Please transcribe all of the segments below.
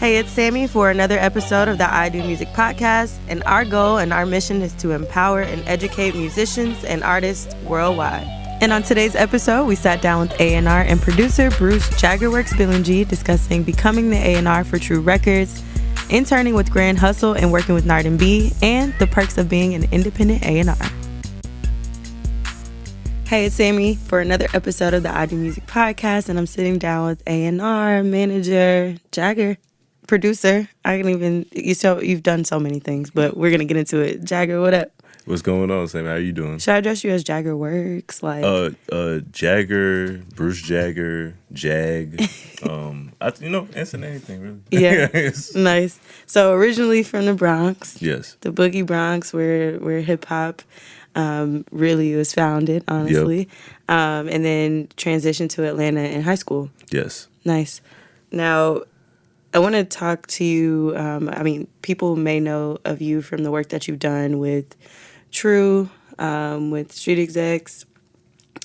Hey, it's Sammy for another episode of the I Do Music podcast, and our goal and our mission is to empower and educate musicians and artists worldwide. And on today's episode, we sat down with A&R and producer Bruce Jaggerwerks Billingy discussing becoming the A&R for True Records, interning with Grand Hustle and working with Nard & B, and the perks of being an independent A&R. Hey, it's Sammy for another episode of the I Do Music podcast, and I'm sitting down with A&R manager Jagger, producer. You've done so many things, but we're gonna get into it. Jagger, what up? What's going on, Sammy? How you doing? Should I address you as Jaggerwerks? Jagger, Bruce Jagger, Jag. Answer anything really. Yeah, nice. So originally from the Bronx. Yes. The Boogie Bronx, where hip hop really was founded, honestly. Yep. And then transitioned to Atlanta in high school. Yes. Nice. Now, I want to talk to you. People may know of you from the work that you've done with True, with Street Execs,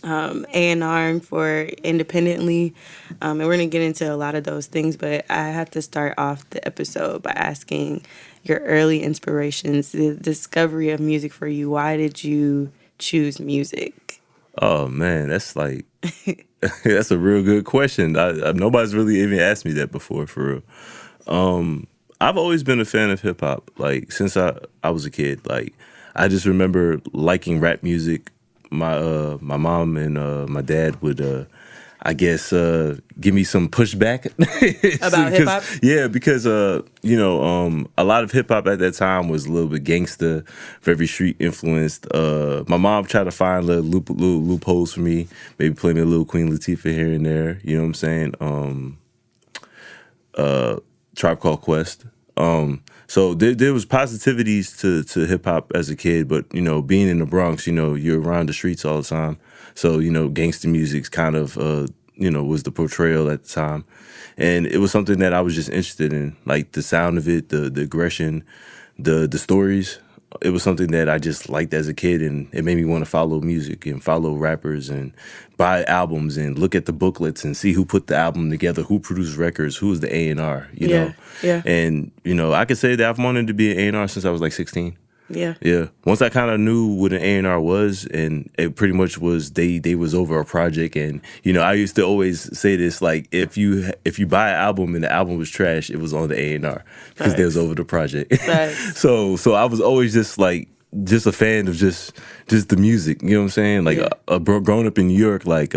A&R for independently. And we're going to get into a lot of those things, but I have to start off the episode by asking your early inspirations, the discovery of music for you. Why did you choose music? Oh, man, that's like... That's a real good question. Nobody's really even asked me that before, for real. I've always been a fan of hip hop, like since I was a kid. Like I just remember liking rap music. My mom and my dad would give me some pushback about hip hop. Yeah, because a lot of hip hop at that time was a little bit gangsta, very street influenced. My mom tried to find little loopholes for me, maybe play me a little Queen Latifah here and there. You know what I'm saying? Tribe Called Quest. So there was positivities to hip hop as a kid, but being in the Bronx, you're around the streets all the time. So gangster music's kind of was the portrayal at the time, and it was something that I was just interested in, like the sound of it, the aggression, the stories. It was something that I just liked as a kid, and it made me want to follow music and follow rappers and buy albums and look at the booklets and see who put the album together, who produced records, who was the A&R, you know? Yeah. And, I could say that I've wanted to be an A&R since I was like 16. Yeah. Yeah. Once I kind of knew what an A&R was, and it pretty much was they was over a project, and I used to always say this, like if you buy an album and the album was trash, it was on the A&R because they was over the project. So I was always just a fan of just the music, you know what I'm saying? Like growing up in New York, like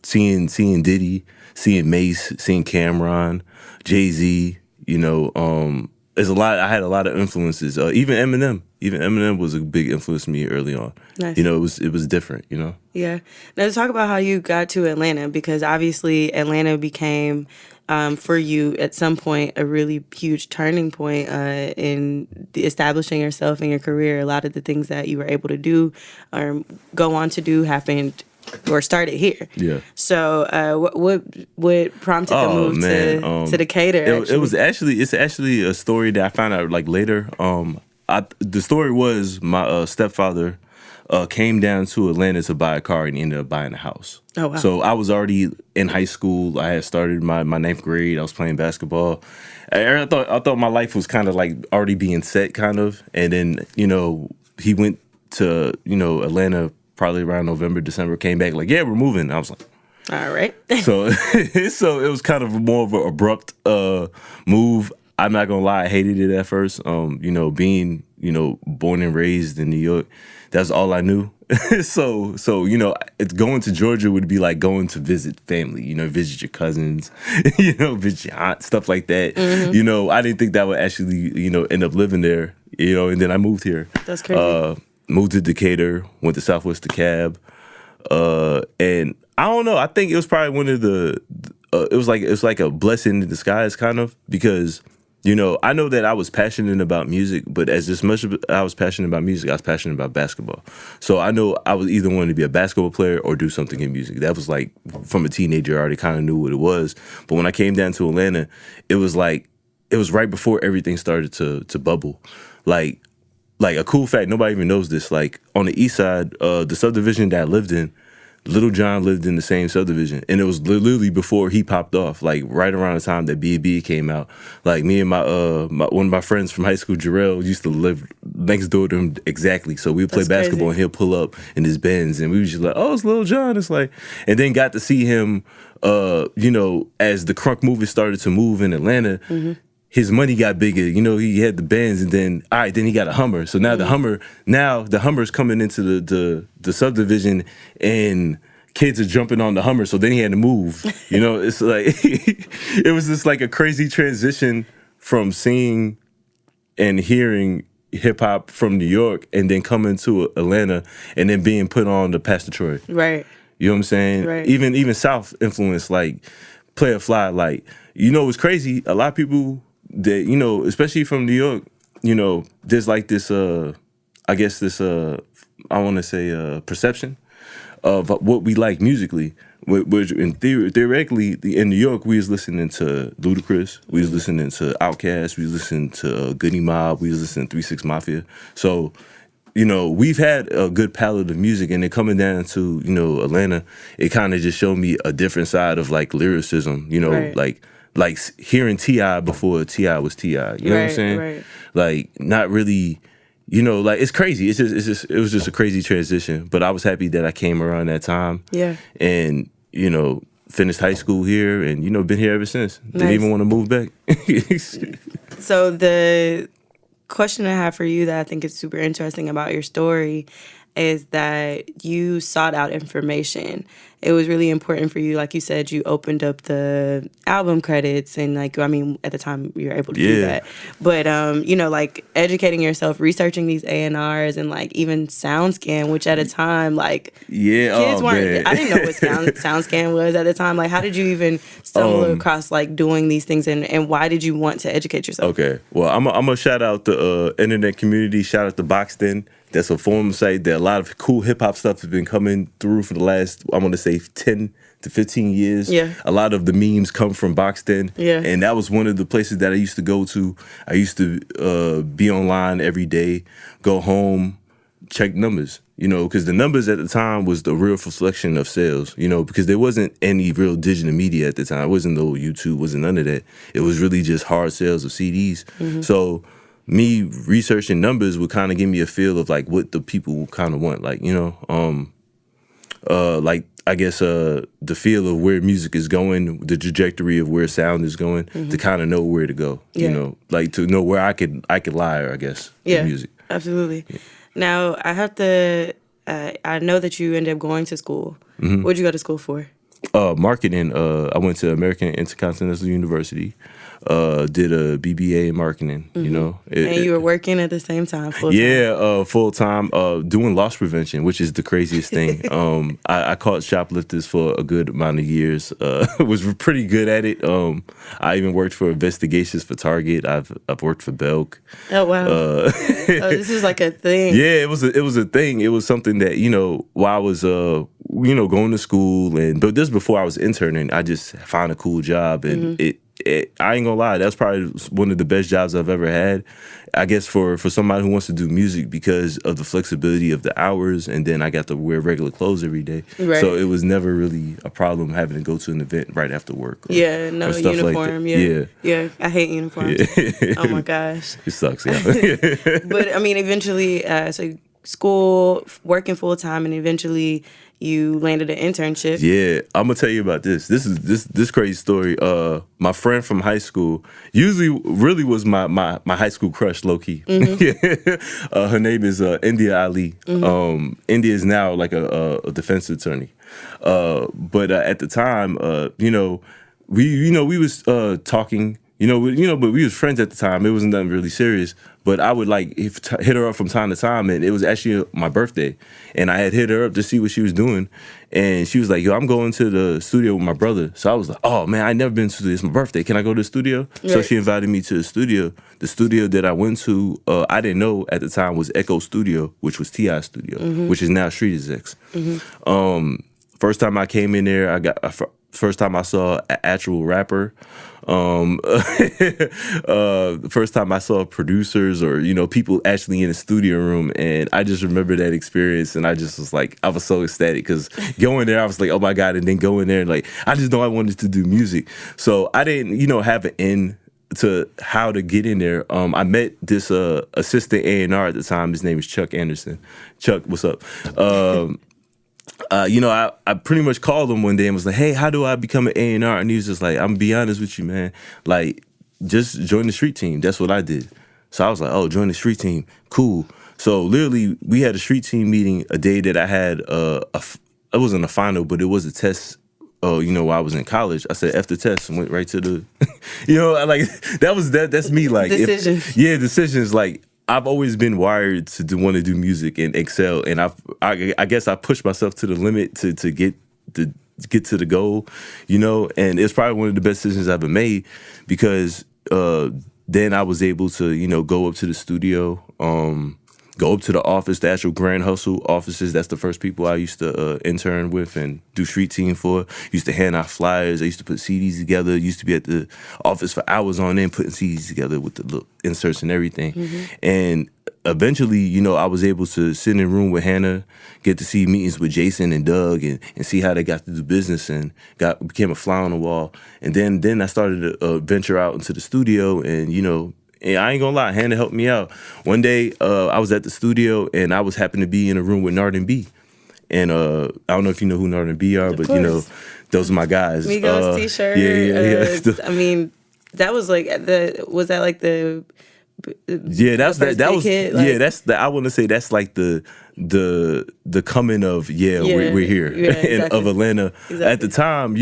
seeing Diddy, seeing Mace, seeing Cameron, Jay-Z, there's a lot. I had a lot of influences. Even Eminem. Even Eminem was a big influence to me early on. Nice. It was different. Yeah. Now let's talk about how you got to Atlanta, because obviously Atlanta became, for you at some point, a really huge turning point in establishing yourself in your career. A lot of the things that you were able to do or go on to do happened or started here. Yeah. So what prompted the move to Decatur? It's actually a story that I found out like later. The story was my stepfather came down to Atlanta to buy a car, and he ended up buying a house. Oh, wow. So I was already in high school. I had started my ninth grade. I was playing basketball. I thought my life was kind of like already being set, kind of. And then he went to Atlanta probably around November, December. Came back like, yeah, we're moving. I was like, all right. so it was kind of more of an abrupt move. I'm not gonna lie, I hated it at first. Being born and raised in New York, that's all I knew. so going to Georgia would be like going to visit family. Visit your cousins, visit your aunt, stuff like that. Mm-hmm. I didn't think that would actually end up living there. And then I moved here. That's crazy. Moved to Decatur, went to Southwest DeKalb, and I don't know. I think it was probably one of the. It was like a blessing in disguise, kind of, because I know that I was passionate about music, but as much as I was passionate about music, I was passionate about basketball. So I know I was either wanting to be a basketball player or do something in music. That was like from a teenager, I already kind of knew what it was. But when I came down to Atlanta, it was right before everything started to bubble, like. Like a cool fact, nobody even knows this. Like on the east side, the subdivision that I lived in, Lil Jon lived in the same subdivision, and it was literally before he popped off, like right around the time that B.B. came out. Like me and one of my friends from high school, Jarrell, used to live next door to him exactly. So we would play That's basketball, crazy. and he'll pull up in his Benz, and we was just like, "Oh, it's Lil Jon." It's like, and then got to see him, as the crunk movies started to move in Atlanta. His money got bigger. He had the Benz, and then then he got a Hummer. So now the Hummer's coming into the subdivision, and kids are jumping on the Hummer. So then he had to move. It's like it was just like a crazy transition from seeing and hearing hip hop from New York, and then coming to Atlanta, and then being put on to Pastor Troy. Right. You know what I'm saying? Right. Even South influence, like Player Fly, like it's crazy. A lot of people that especially from New York, there's like this I guess this I want to say perception of what we like musically. Which theoretically in New York we was listening to Ludacris, we was listening to Outkast, we was listening to Goody Mob, we was listening to 3 6 Mafia. So we've had a good palette of music, and then coming down to, Atlanta, it kind of just showed me a different side of like lyricism, Right. like hearing T.I. before T.I. was T.I. You know what I'm Right, saying? right. Like not really, like it's crazy. It was just a crazy transition. But I was happy that I came around that time. Yeah. And, finished high school here, and, been here ever since. Didn't Nice. even want to move back. So the question I have for you that I think is super interesting about your story is that you sought out information. It was really important for you. Like you said, you opened up the album credits, and at the time you were able to do Yeah. that. But, like educating yourself, researching these A&Rs, and like even SoundScan, which at a time, like Yeah, kids oh, weren't, man. I didn't know what SoundScan was at the time. Like, how did you even stumble across like doing these things, and why did you want to educate yourself? Okay. Well, I'm gonna shout out the internet community. Shout out to Boxden. That's a forum site that a lot of cool hip hop stuff has been coming through for the last, I want to say, 10 to 15 years. Yeah. A lot of the memes come from Boxden. Yeah. And that was one of the places that I used to go to. I used to be online every day, go home, check numbers, because the numbers at the time was the real reflection of sales, because there wasn't any real digital media at the time. It wasn't no YouTube, wasn't none of that. It was really just hard sales of CDs. So me researching numbers would kind of give me a feel of like what the people kind of want, like, like I guess the feel of where music is going, the trajectory of where sound is going, to kind of know where to go, Yeah. like to know where I could lie, I guess, Yeah, in music. absolutely. Now, I have to, I know that you ended up going to school. What did you go to school for? Marketing. I went to American Intercontinental University. Did a BBA in marketing. And you were working at the same time, full time. Yeah, full time, doing loss prevention, which is the craziest thing. I caught shoplifters for a good amount of years. Was pretty good at it. I even worked for investigations for Target. I've worked for Belk. Oh wow! Oh, this is like a thing. Yeah, it was a thing. It was something that while I was going to school, but this before I was interning, I just found a cool job, and I ain't gonna lie, that's probably one of the best jobs I've ever had. I guess for somebody who wants to do music, because of the flexibility of the hours, and then I got to wear regular clothes every day. Right. So it was never really a problem having to go to an event right after work. Yeah, no or stuff uniform. Like yeah, yeah. I hate uniforms. Yeah. Oh my gosh. It sucks. Yeah. But I mean, eventually, so school, working full time, and eventually you landed an internship. Yeah, I'm gonna tell you about this. This crazy story. My friend from high school really was my high school crush, low key. Her name is India Ali. India is now like a defense attorney. But at the time, we was talking. But we was friends at the time. It wasn't nothing really serious. But I would like hit her up from time to time, and it was actually my birthday, and I had hit her up to see what she was doing, and she was like, "Yo, I'm going to the studio with my brother." So I was like, "Oh man, I never been to this. It's my birthday. Can I go to the studio?" Right. So she invited me to the studio. The studio that I went to, I didn't know at the time was Echo Studio, which was T.I. Studio, which is now Street Execs. First time I came in there, first time I saw an actual rapper. The first time I saw producers or people actually in the studio room, and I just remember that experience, and I just was like, I was so ecstatic because going there, I was like, oh my god, and then going there, and like I just know I wanted to do music, so I didn't have an end to how to get in there. I met this assistant A&R at the time. His name is Chuck Anderson. Chuck, what's up? I pretty much called him one day and was like, hey, how do I become an A&R? And he was just like, I'm gonna be honest with you, man. Like, just join the street team. That's what I did. So I was like, oh, join the street team. Cool. So literally, we had a street team meeting a day that I had, it wasn't a final, but it was a test. While I was in college, I said F the test and went right to the, like that's me. Like, decisions. Decisions. Like, I've always been wired to want to do music and excel, and I guess I pushed myself to the limit to get to the goal, and it's probably one of the best decisions I've ever made because then I was able to go up to the studio, go up to the office, the actual Grand Hustle offices. That's the first people I used to intern with and do street team for. Used to hand out flyers. I used to put CDs together. Used to be at the office for hours on end putting CDs together with the little inserts and everything. Mm-hmm. And eventually, I was able to sit in a room with Hannah, get to see meetings with Jason and Doug and see how they got to do business and became a fly on the wall. And then I started to venture out into the studio and I ain't gonna lie, Hannah helped me out. One day, I was at the studio and I was happened to be in a room with Nard and B. And I don't know if you know who Nard and B are, but those are my guys. Migos t-shirt. Yeah. I mean, that was like was that like the that's that was hit? Like, that's the I want to say that's like the coming of we're here exactly. of Atlanta. Exactly. At the time,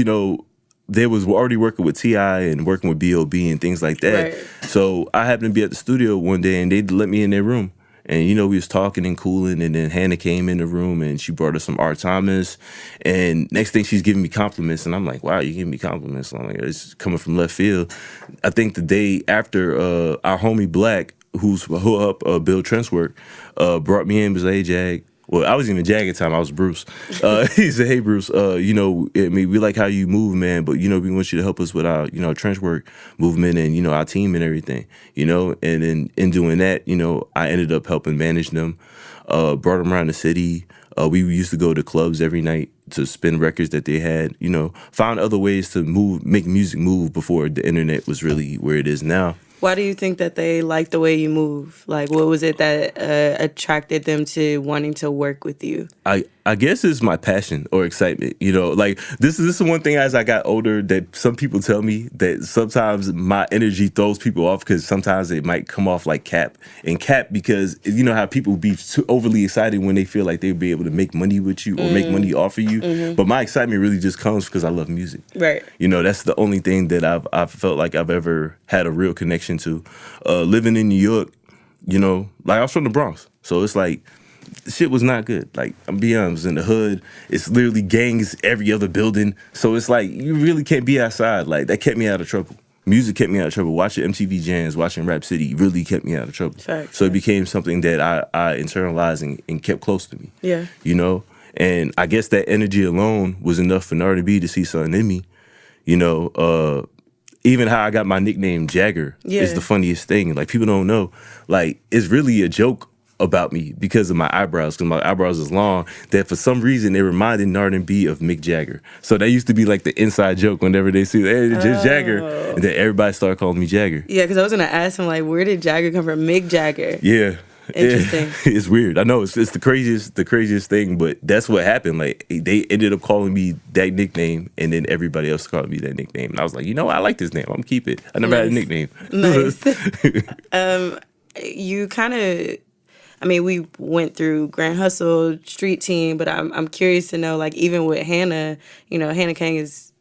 they was already working with T.I. and working with B.O.B. and things like that. Right. So I happened to be at the studio one day and they let me in their room. And, we was talking and cooling, and then Hannah came in the room and she brought us some Art Thomas. And next thing she's giving me compliments, and I'm like, wow, you giving me compliments? I'm like, it's coming from left field. I think the day after, our homie Black, who up Bill Trent's work, brought me in and was like, hey, Jag. Well, I wasn't even Jag at the time. I was Bruce. He said, hey, Bruce, we like how you move, man, but, we want you to help us with our, trench work movement and, our team and everything, and then in doing that, I ended up helping manage them, brought them around the city. We used to go to clubs every night to spin records that they had, found other ways to make music move before the internet was really where it is now. Why do you think that they like the way you move? Like, what was it that attracted them to wanting to work with you? I guess it's my passion or excitement. Like this is one thing as I got older that some people tell me that sometimes my energy throws people off because sometimes it might come off like cap because how people be too overly excited when they feel like they'll be able to make money with you or make money off of you. Mm-hmm. But my excitement really just comes because I love music. Right. That's the only thing that I've felt like I've ever had a real connection to. Living in New York, like I was from the Bronx, so it's like. Shit was not good. Like, I'm being honest, in the hood, it's literally gangs every other building. So it's like, you really can't be outside. Like, that kept me out of trouble. Music kept me out of trouble. Watching MTV Jams, watching Rap City really kept me out of trouble. Facts, so it became something that I internalized and kept close to me. Yeah. And I guess that energy alone was enough for Nard and B to see something in me. Even how I got my nickname Jagger is the funniest thing. Like, people don't know. Like, it's really a joke about me because of my eyebrows, because my eyebrows is long, that for some reason they reminded Nard and B of Mick Jagger. So that used to be like the inside joke whenever they see, hey, just Jagger. And then everybody started calling me Jagger. Yeah, because I was going to ask him, like, where did Jagger come from? Mick Jagger. Yeah. Interesting. It's weird. I know it's the craziest thing, but that's what happened. Like, they ended up calling me that nickname, and then everybody else called me that nickname. And I was like, I like this name. I'm gonna keep it. I never had a nickname. Nice. You kind of, we went through Grand Hustle, Street Team, but I'm curious to know, like, even with Hannah, Hannah Kang is,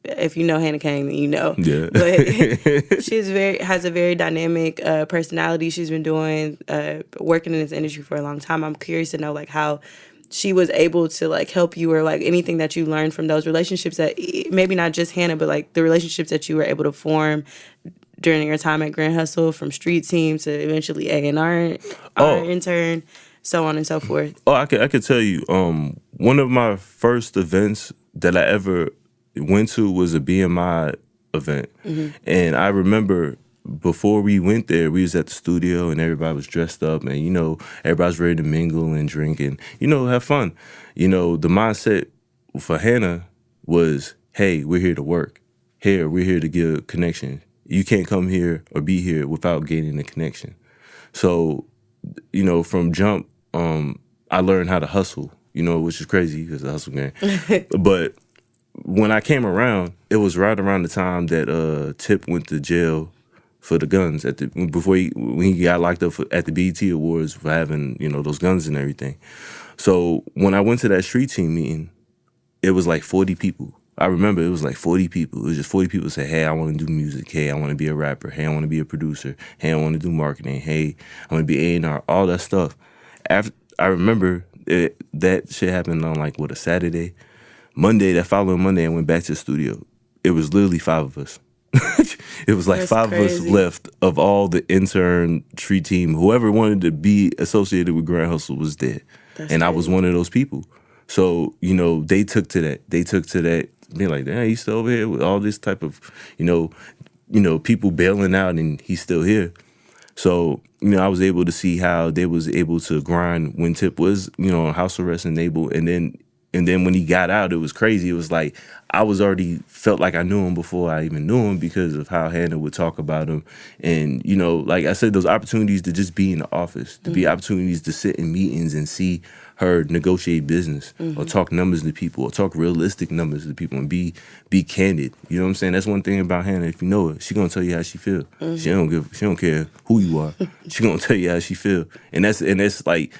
if you know Hannah Kang, then you know. Yeah. But she's has a very dynamic personality. She's been doing working in this industry for a long time. I'm curious to know, like, how she was able to, like, help you, or like anything that you learned from those relationships, that maybe not just Hannah, but like the relationships that you were able to form during your time at Grand Hustle, from Street Team to eventually A&R, intern, so on and so forth. Oh, I could tell you, one of my first events that I ever, went to was a BMI event. And I remember before we went there, we was at the studio and everybody was dressed up and, everybody's ready to mingle and drink and, have fun. The mindset for Hannah was, hey, we're here to work. Here, we're here to get a connection. You can't come here or be here without gaining a connection. So, from jump, I learned how to hustle, which is crazy because the hustle game. But when I came around, it was right around the time that Tip went to jail for the guns when he got locked up at the BET Awards for having those guns and everything. So when I went to that street team meeting, it was like 40 people. I remember it was like 40 people. It was just 40 people say, hey, I want to do music. Hey, I want to be a rapper. Hey, I want to be a producer. Hey, I want to do marketing. Hey, I want to be A&R, all that stuff. After I remember that shit happened on a Saturday. Monday, that following Monday, I went back to the studio. It was literally 5 of us. It was like That's 5 crazy. of us left of all the intern street team. Whoever wanted to be associated with Grand Hustle was there. That's and I was crazy. one of those people. So, they took to that. They took to that, being like, damn, he's still over here with all this type of, people bailing out and he's still here. So, I was able to see how they was able to grind when Tip was, on house arrest and able, and then when he got out, it was crazy. It was like I was already felt like I knew him before I even knew him because of how Hannah would talk about him. And, like I said, those opportunities to just be in the office, to be opportunities to sit in meetings and see her negotiate business or talk numbers to people or talk realistic numbers to people and be candid. You know what I'm saying? That's one thing about Hannah. If you know her, she gonna tell you how she feel. She don't care who you are. She gonna tell you how she feel. And that's like,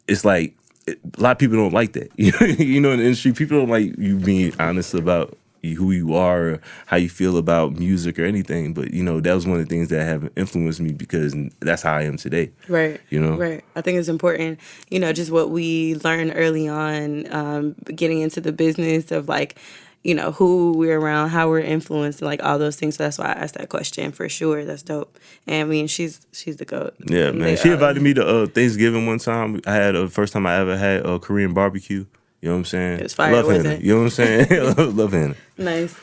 it's like, a lot of people don't like that. In the industry, people don't like you being honest about who you are or how you feel about music or anything. But, that was one of the things that have influenced me because that's how I am today. Right. You know? Right. I think it's important, just what we learned early on, getting into the business of who we're around, how we're influenced, and all those things. So that's why I asked that question for sure. That's dope. And I mean, she's the GOAT. Yeah, man. She invited me to Thanksgiving one time. I had the first time I ever had a Korean barbecue. You know what I'm saying? It was fire, Love wasn't Hannah. it? You know what I'm saying? Love Hannah. Nice.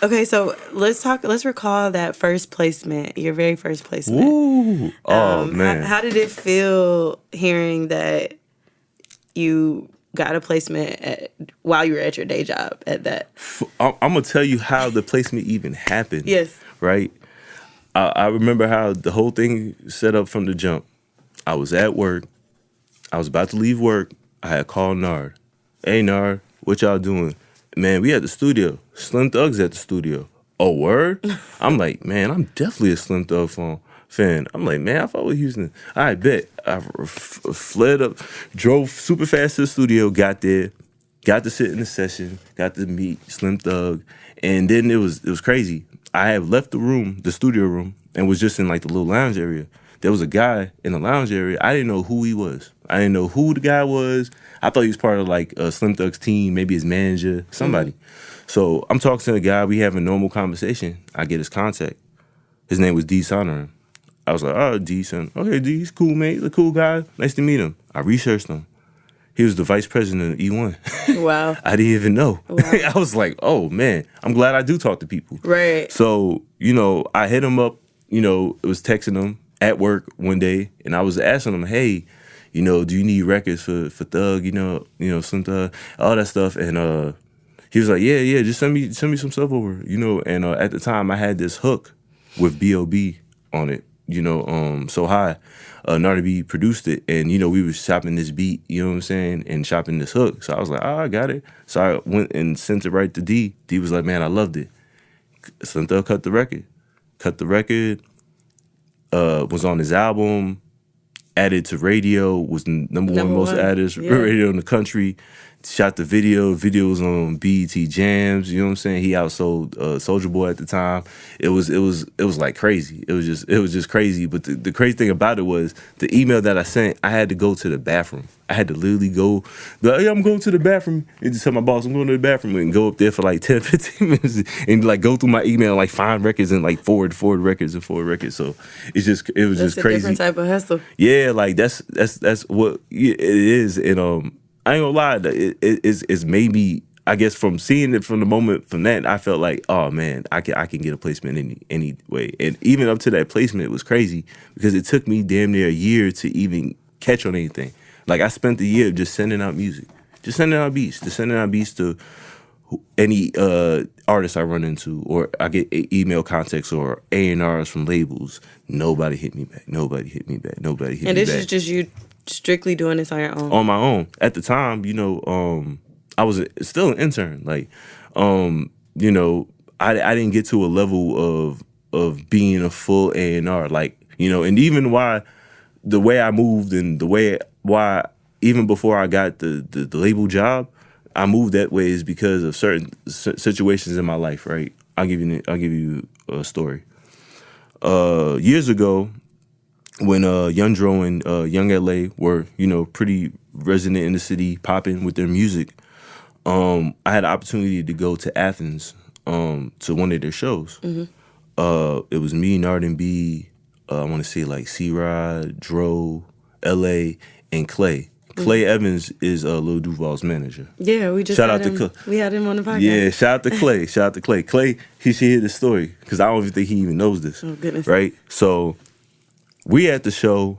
Okay, so let's recall that first placement, your very first placement. Ooh. Oh, man. How did it feel hearing that you got a placement while you were at your day job at that? I'm going to tell you how the placement even happened. Yes. Right? I remember how the whole thing set up from the jump. I was at work. I was about to leave work. I had called Nard. Hey, Nard, what y'all doing? Man, we at the studio. Slim Thug's at the studio. Oh, word? I'm like, man, I'm definitely a Slim Thug fan. I'm like, man, I fuck with Houston. I bet. I fled up, drove super fast to the studio, got there, got to sit in the session, got to meet Slim Thug, and then it was crazy. I had left the studio room, and was just in the little lounge area. There was a guy in the lounge area. I didn't know who he was. I didn't know who the guy was. I thought he was part of Slim Thug's team, maybe his manager, somebody. So I'm talking to the guy. We having a normal conversation. I get his contact. His name was D. Sonoran. I was like, oh, D. Son. Okay, D. He's cool, mate. He's a cool guy. Nice to meet him. I researched him. He was the vice president of E1. Wow. I didn't even know. Wow. I was like, oh, man. I'm glad I do talk to people. Right. So, I hit him up. It was texting him at work one day, and I was asking him, hey, do you need records for Thug, Slim Thug, all that stuff. And he was like, yeah, just send me some stuff over, And at the time, I had this hook with B.O.B. on it, So High. Nardi B produced it, and, we were shopping this beat, you know what I'm saying, and shopping this hook. So I was like, I got it. So I went and sent it right to D. D was like, man, I loved it. Slim Thug cut the record. Was on his album, added to radio, was number one most added radio in the country. Shot the video. Video was on BET Jams. You know what I'm saying? He outsold Soulja Boy at the time. It was like crazy. It was just crazy. But the crazy thing about it was the email that I sent. I had to go to the bathroom. I had to literally go. Hey, I'm going to the bathroom. And just tell my boss I'm going to the bathroom and go up there for 10, 15 minutes and go through my email and find records and forward records and forward records. So it was just crazy. That's a different type of hustle. Yeah, that's what it is. And I ain't gonna lie, it's maybe I guess from seeing it from the moment from that, I felt like, oh man, I can get a placement any way. And even up to that placement, it was crazy because it took me damn near a year to even catch on anything. Like I spent the year just sending out music, just sending out beats, to any artists I run into, or I get email contacts or A&Rs from labels. Nobody hit me back. Nobody hit me back. Nobody hit And me this back. is just you strictly doing this on your own. On my own. At the time, I was still an intern. Like, I didn't get to a level of being a full A&R. Like, and even the way I moved and why even before I got the label job, I moved that way is because of certain situations in my life. Right. I'll give you a story. Years ago, when Young Dro and Young LA were, pretty resonant in the city, popping with their music, I had the opportunity to go to Athens to one of their shows. It was me, Nard and B, I want to say like C-Rod, Dro, LA, and Clay. Clay Evans is Lil Duval's manager. Yeah, we just shout had out him. to We had him on the podcast. Yeah, shout out to Clay. Shout out to Clay. Clay, he should hear the story because I don't even think he even knows this. Oh goodness! Right? So we at the show.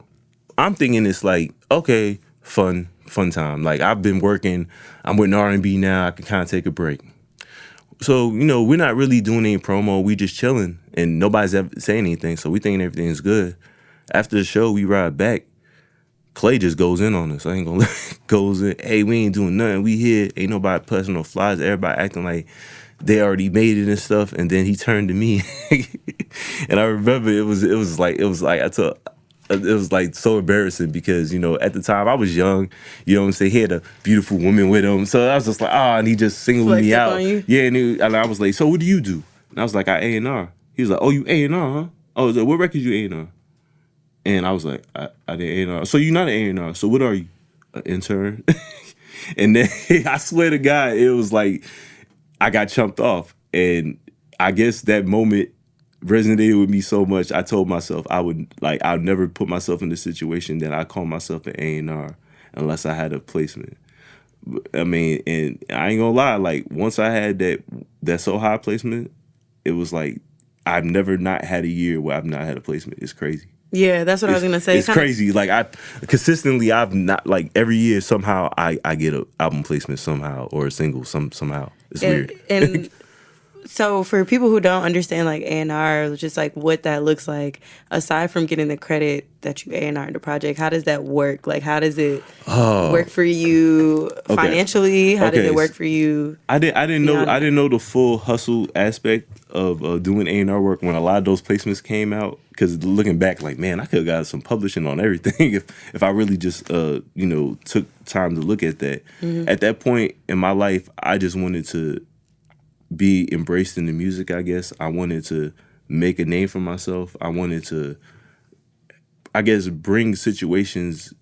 I'm thinking it's like, okay, fun time. Like I've been working. I'm with R&B now. I can kind of take a break. So we're not really doing any promo. We just chilling, and nobody's ever saying anything. So we thinking everything's good. After the show, we ride back. Clay just goes in on us. I ain't gonna goes in. Hey, we ain't doing nothing. We here. Ain't nobody pressing no flies. Everybody acting like they already made it and stuff. And then he turned to me, and I remember it was like so embarrassing because at the time I was young. You know what I'm saying? He had a beautiful woman with him, so I was just like, and he just singled Flexed me up out. on you? Yeah, and I was like, so what do you do? And I was like, I A&R. He was like, oh, you A&R, huh? Oh, I was like, what records you A&R? And I was like, I did A&R. So you're not an A&R. So what are you? An intern? And then I swear to God, it was like I got chumped off. And I guess that moment resonated with me so much. I told myself I'd never put myself in the situation that I call myself an A&R unless I had a placement. I mean, and I ain't gonna lie, like once I had that so high placement, it was like I've never not had a year where I've not had a placement. It's crazy. Yeah, that's what I was gonna say. It's crazy. Like I've not like every year somehow I get an album placement somehow or a single somehow. It's weird. And so for people who don't understand like A&R, just like what that looks like, aside from getting the credit that you A&R in the project, how does that work? Like how does it work for you financially? How does it work for you? I didn't know the full hustle aspect of doing A&R work when a lot of those placements came out. Because looking back, like man, I could have got some publishing on everything if I really just took time to look at that. Mm-hmm. At that point in my life, I just wanted to be embraced in the music, I guess. I wanted to make a name for myself. I wanted to, I guess, bring situations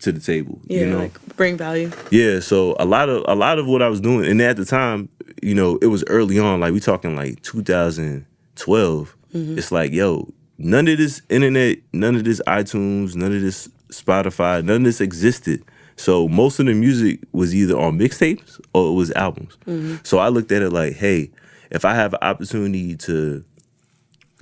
to the table. Yeah, like bring value. Yeah, so a lot of what I was doing, and at the time, it was early on, like we talking like 2012. Mm-hmm. It's like, yo, none of this internet, none of this iTunes, none of this Spotify, none of this existed. So most of the music was either on mixtapes or it was albums. Mm-hmm. So I looked at it like, hey, if I have an opportunity to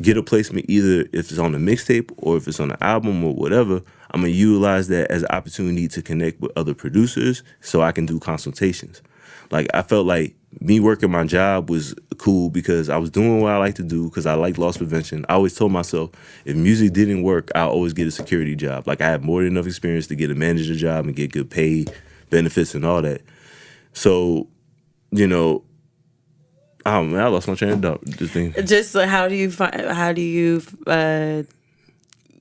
get a placement, either if it's on a mixtape or if it's on an album or whatever, I'm going to utilize that as an opportunity to connect with other producers so I can do consultations. Like, I felt like me working my job was cool because I was doing what I like to do because I like loss prevention. I always told myself if music didn't work, I'll always get a security job. Like, I had more than enough experience to get a manager job and get good pay, benefits, and all that. So, I lost my train of thought. Just like, how do you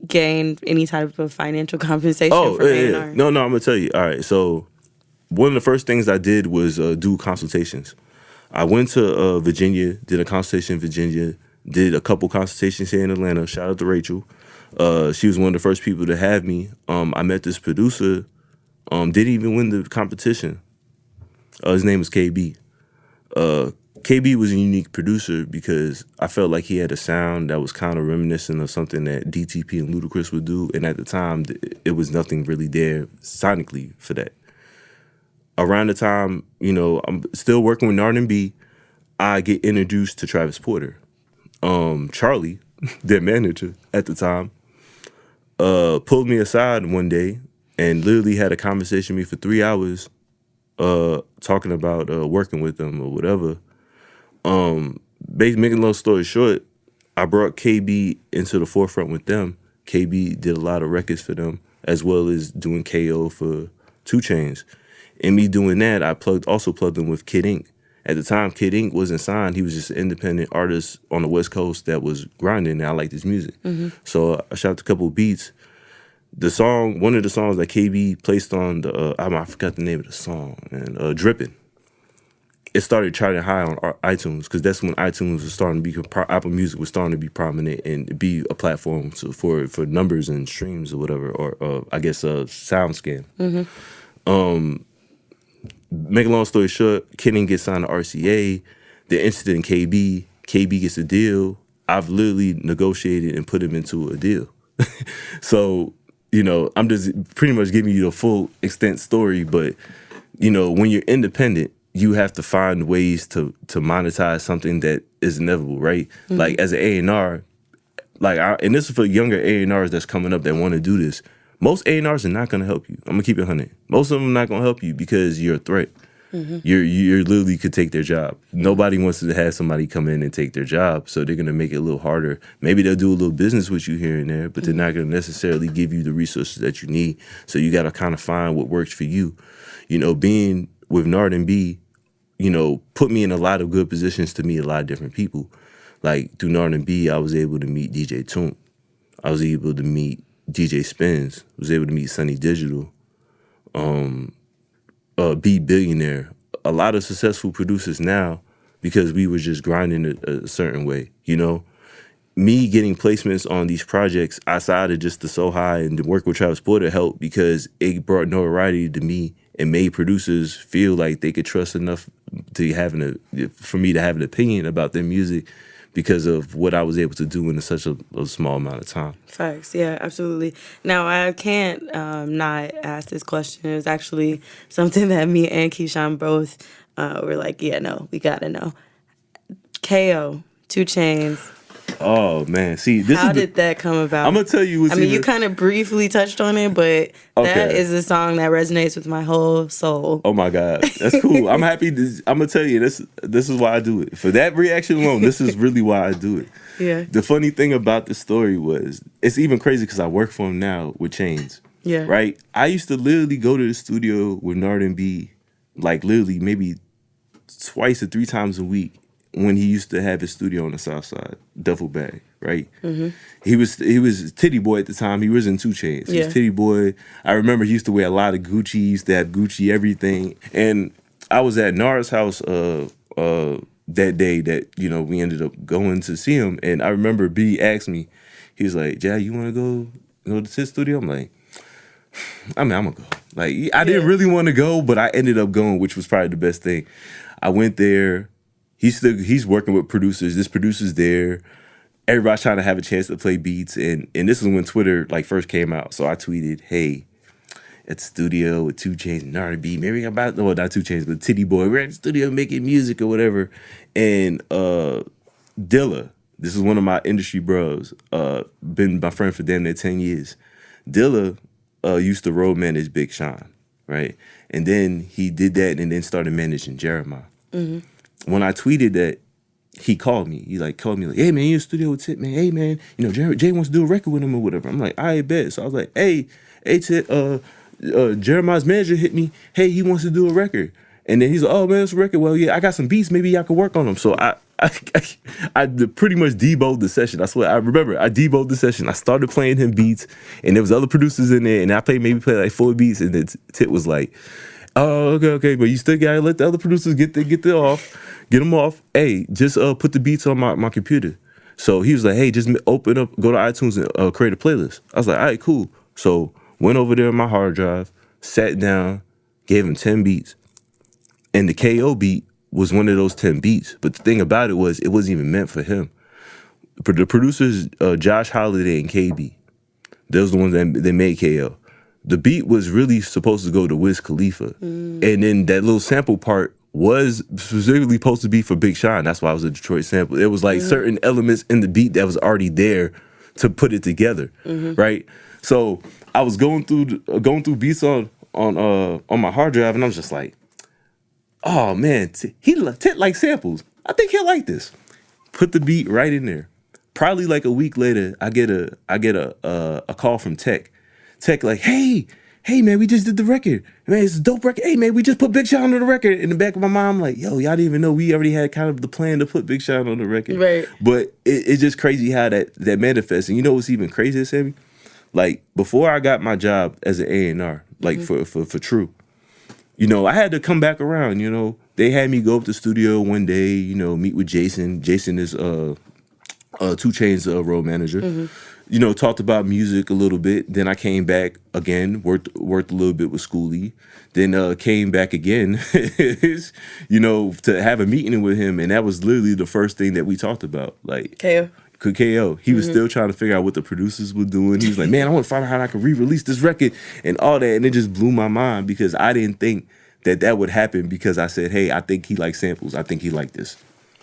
gain any type of financial compensation from A&R? Yeah. No, I'm gonna tell you. All right, so one of the first things I did was do consultations. I went to Virginia, did a consultation in Virginia, did a couple consultations here in Atlanta. Shout out to Rachel. She was one of the first people to have me. I met this producer, didn't even win the competition. His name was KB. KB was a unique producer because I felt like he had a sound that was kind of reminiscent of something that DTP and Ludacris would do. And at the time, it was nothing really there sonically for that. around the time, I'm still working with R&B, I get introduced to Travis Porter. Charlie, their manager at the time, pulled me aside one day and literally had a conversation with me for 3 hours, talking about working with them or whatever. Making a long story short, I brought KB into the forefront with them. KB did a lot of records for them, as well as doing KO for 2 Chainz. And me doing that, I also plugged in with Kid Ink. At the time, Kid Ink wasn't signed. He was just an independent artist on the West Coast that was grinding, and I liked his music. So I shot a couple of beats. One of the songs that KB placed on the, I forgot the name of the song, and Drippin'. It started charting high on iTunes, because that's when iTunes was starting to be, Apple Music was starting to be prominent and be a platform for numbers and streams or whatever, or I guess sound scan. Make a long story short, Kenny gets signed to RCA. They're interested in KB. KB gets a deal. I've literally negotiated and put him into a deal. So, I'm just pretty much giving you the full extent story. But, when you're independent, you have to find ways to monetize something that is inevitable, right? Like as an A&R, and this is for younger A&Rs that's coming up that want to do this. Most A&Rs are not going to help you. I'm going to keep it 100. Most of them are not going to help you because you're a threat. You literally could take their job. Nobody wants to have somebody come in and take their job, so they're going to make it a little harder. Maybe they'll do a little business with you here and there, but they're not going to necessarily give you the resources that you need. So you got to kind of find what works for you. Being with Nard&B, put me in a lot of good positions to meet a lot of different people. Like through Nard&B, I was able to meet DJ Toomp. I was able to meet DJ Spins, was able to meet Sunny Digital, Be Billionaire, a lot of successful producers now, because we were just grinding a certain way, Me getting placements on these projects outside of just the So High and the work with Travis Porter helped, because it brought notoriety to me and made producers feel like they could trust enough for me to have an opinion about their music, because of what I was able to do in such a small amount of time. Facts, yeah, absolutely. Now, I can't not ask this question. It was actually something that me and Keyshawn both were like, yeah, no, we gotta know. KO, 2 Chainz. Oh, man. See, How did that come about? I'm going to tell you what's you kind of briefly touched on it, but that is a song that resonates with my whole soul. Oh, my God. That's cool. I'm happy. I'm going to tell you, this is why I do it. For that reaction alone, this is really why I do it. Yeah. The funny thing about this story was, it's even crazy because I work for him now with Chainz. Yeah. Right? I used to literally go to the studio with Nard&B, like literally maybe 2 or 3 times a week, when he used to have his studio on the South Side, Duffel Bag, right? He was Titty Boy at the time. He was in 2 Chainz. He was Titty Boy. I remember he used to wear a lot of Gucci. He used to have Gucci everything. And I was at Nard's house that day that, we ended up going to see him. And I remember B asked me, he was like, "Jag, you want to go to his studio?" I'm like, I'm going to go. Like, I didn't really want to go, but I ended up going, which was probably the best thing. I went there. He's working with producers. This producer's there. Everybody's trying to have a chance to play beats. And this is when Twitter first came out. So I tweeted, "Hey, at the studio with 2 Chainz and R&B. Maybe not 2 Chainz, but Titty Boy. We're at the studio making music or whatever." And Dilla, this is one of my industry bros, been my friend for damn near 10 years. Dilla used to road manage Big Sean, right? And then he did that and then started managing Jeremiah. When I tweeted that, he called me. He called me like, "Hey man, you in the studio with Tit, man? Hey man, Jay wants to do a record with him or whatever." I'm like, "I bet." So I was like, "Hey Tit, Jeremiah's manager hit me. Hey, he wants to do a record." And then he's like, "Oh man, it's a record. Well, yeah, I got some beats. Maybe y'all could work on them." So I pretty much deboed the session. I swear, I remember I deboed the session. I started playing him beats, and there was other producers in there, and I played like 4 beats, and then Tit was like, "Oh, okay, but you still gotta let the other producers get them off. Hey, just put the beats on my computer." So he was like, "Hey, just open up, go to iTunes and create a playlist." I was like, "All right, cool." So went over there on my hard drive, sat down, gave him 10 beats, and the KO beat was one of those 10 beats. But the thing about it wasn't even meant for him. The producers, Josh Holiday and KB, those are the ones that made KO. the beat was really supposed to go to Wiz Khalifa. And then that little sample part was specifically supposed to be for Big Sean. That's why it was a Detroit sample. It was like certain elements in the beat that was already there to put it together, right? So I was going through beats on my hard drive, and I was just like, oh man, Tent like samples. I think he'll like this. Put the beat right in there. Probably like a week later, I get a call from Tech. Tech like, hey man, we just did the record. Man, it's a dope record. Hey man, we just put Big Sean on the record. In the back of my mind, I'm like, yo, y'all didn't even know we already had kind of the plan to put Big Sean on the record. Right. But it's just crazy how that manifests. And you know what's even crazier, Sammy? Like before I got my job as an A&R, like for True, you know, I had to come back around. You know, they had me go up to the studio one day. You know, meet with Jason. Jason is 2 Chainz road manager. You know, talked about music a little bit. Then I came back again, worked a little bit with Schoolie. Then came back again, you know, to have a meeting with him, and that was literally the first thing that we talked about. Like KO. He was still trying to figure out what the producers were doing. He was like, man, I want to find out how I can re-release this record and all that. And it just blew my mind because I didn't think that would happen because I said, hey, I think he likes samples. I think he liked this.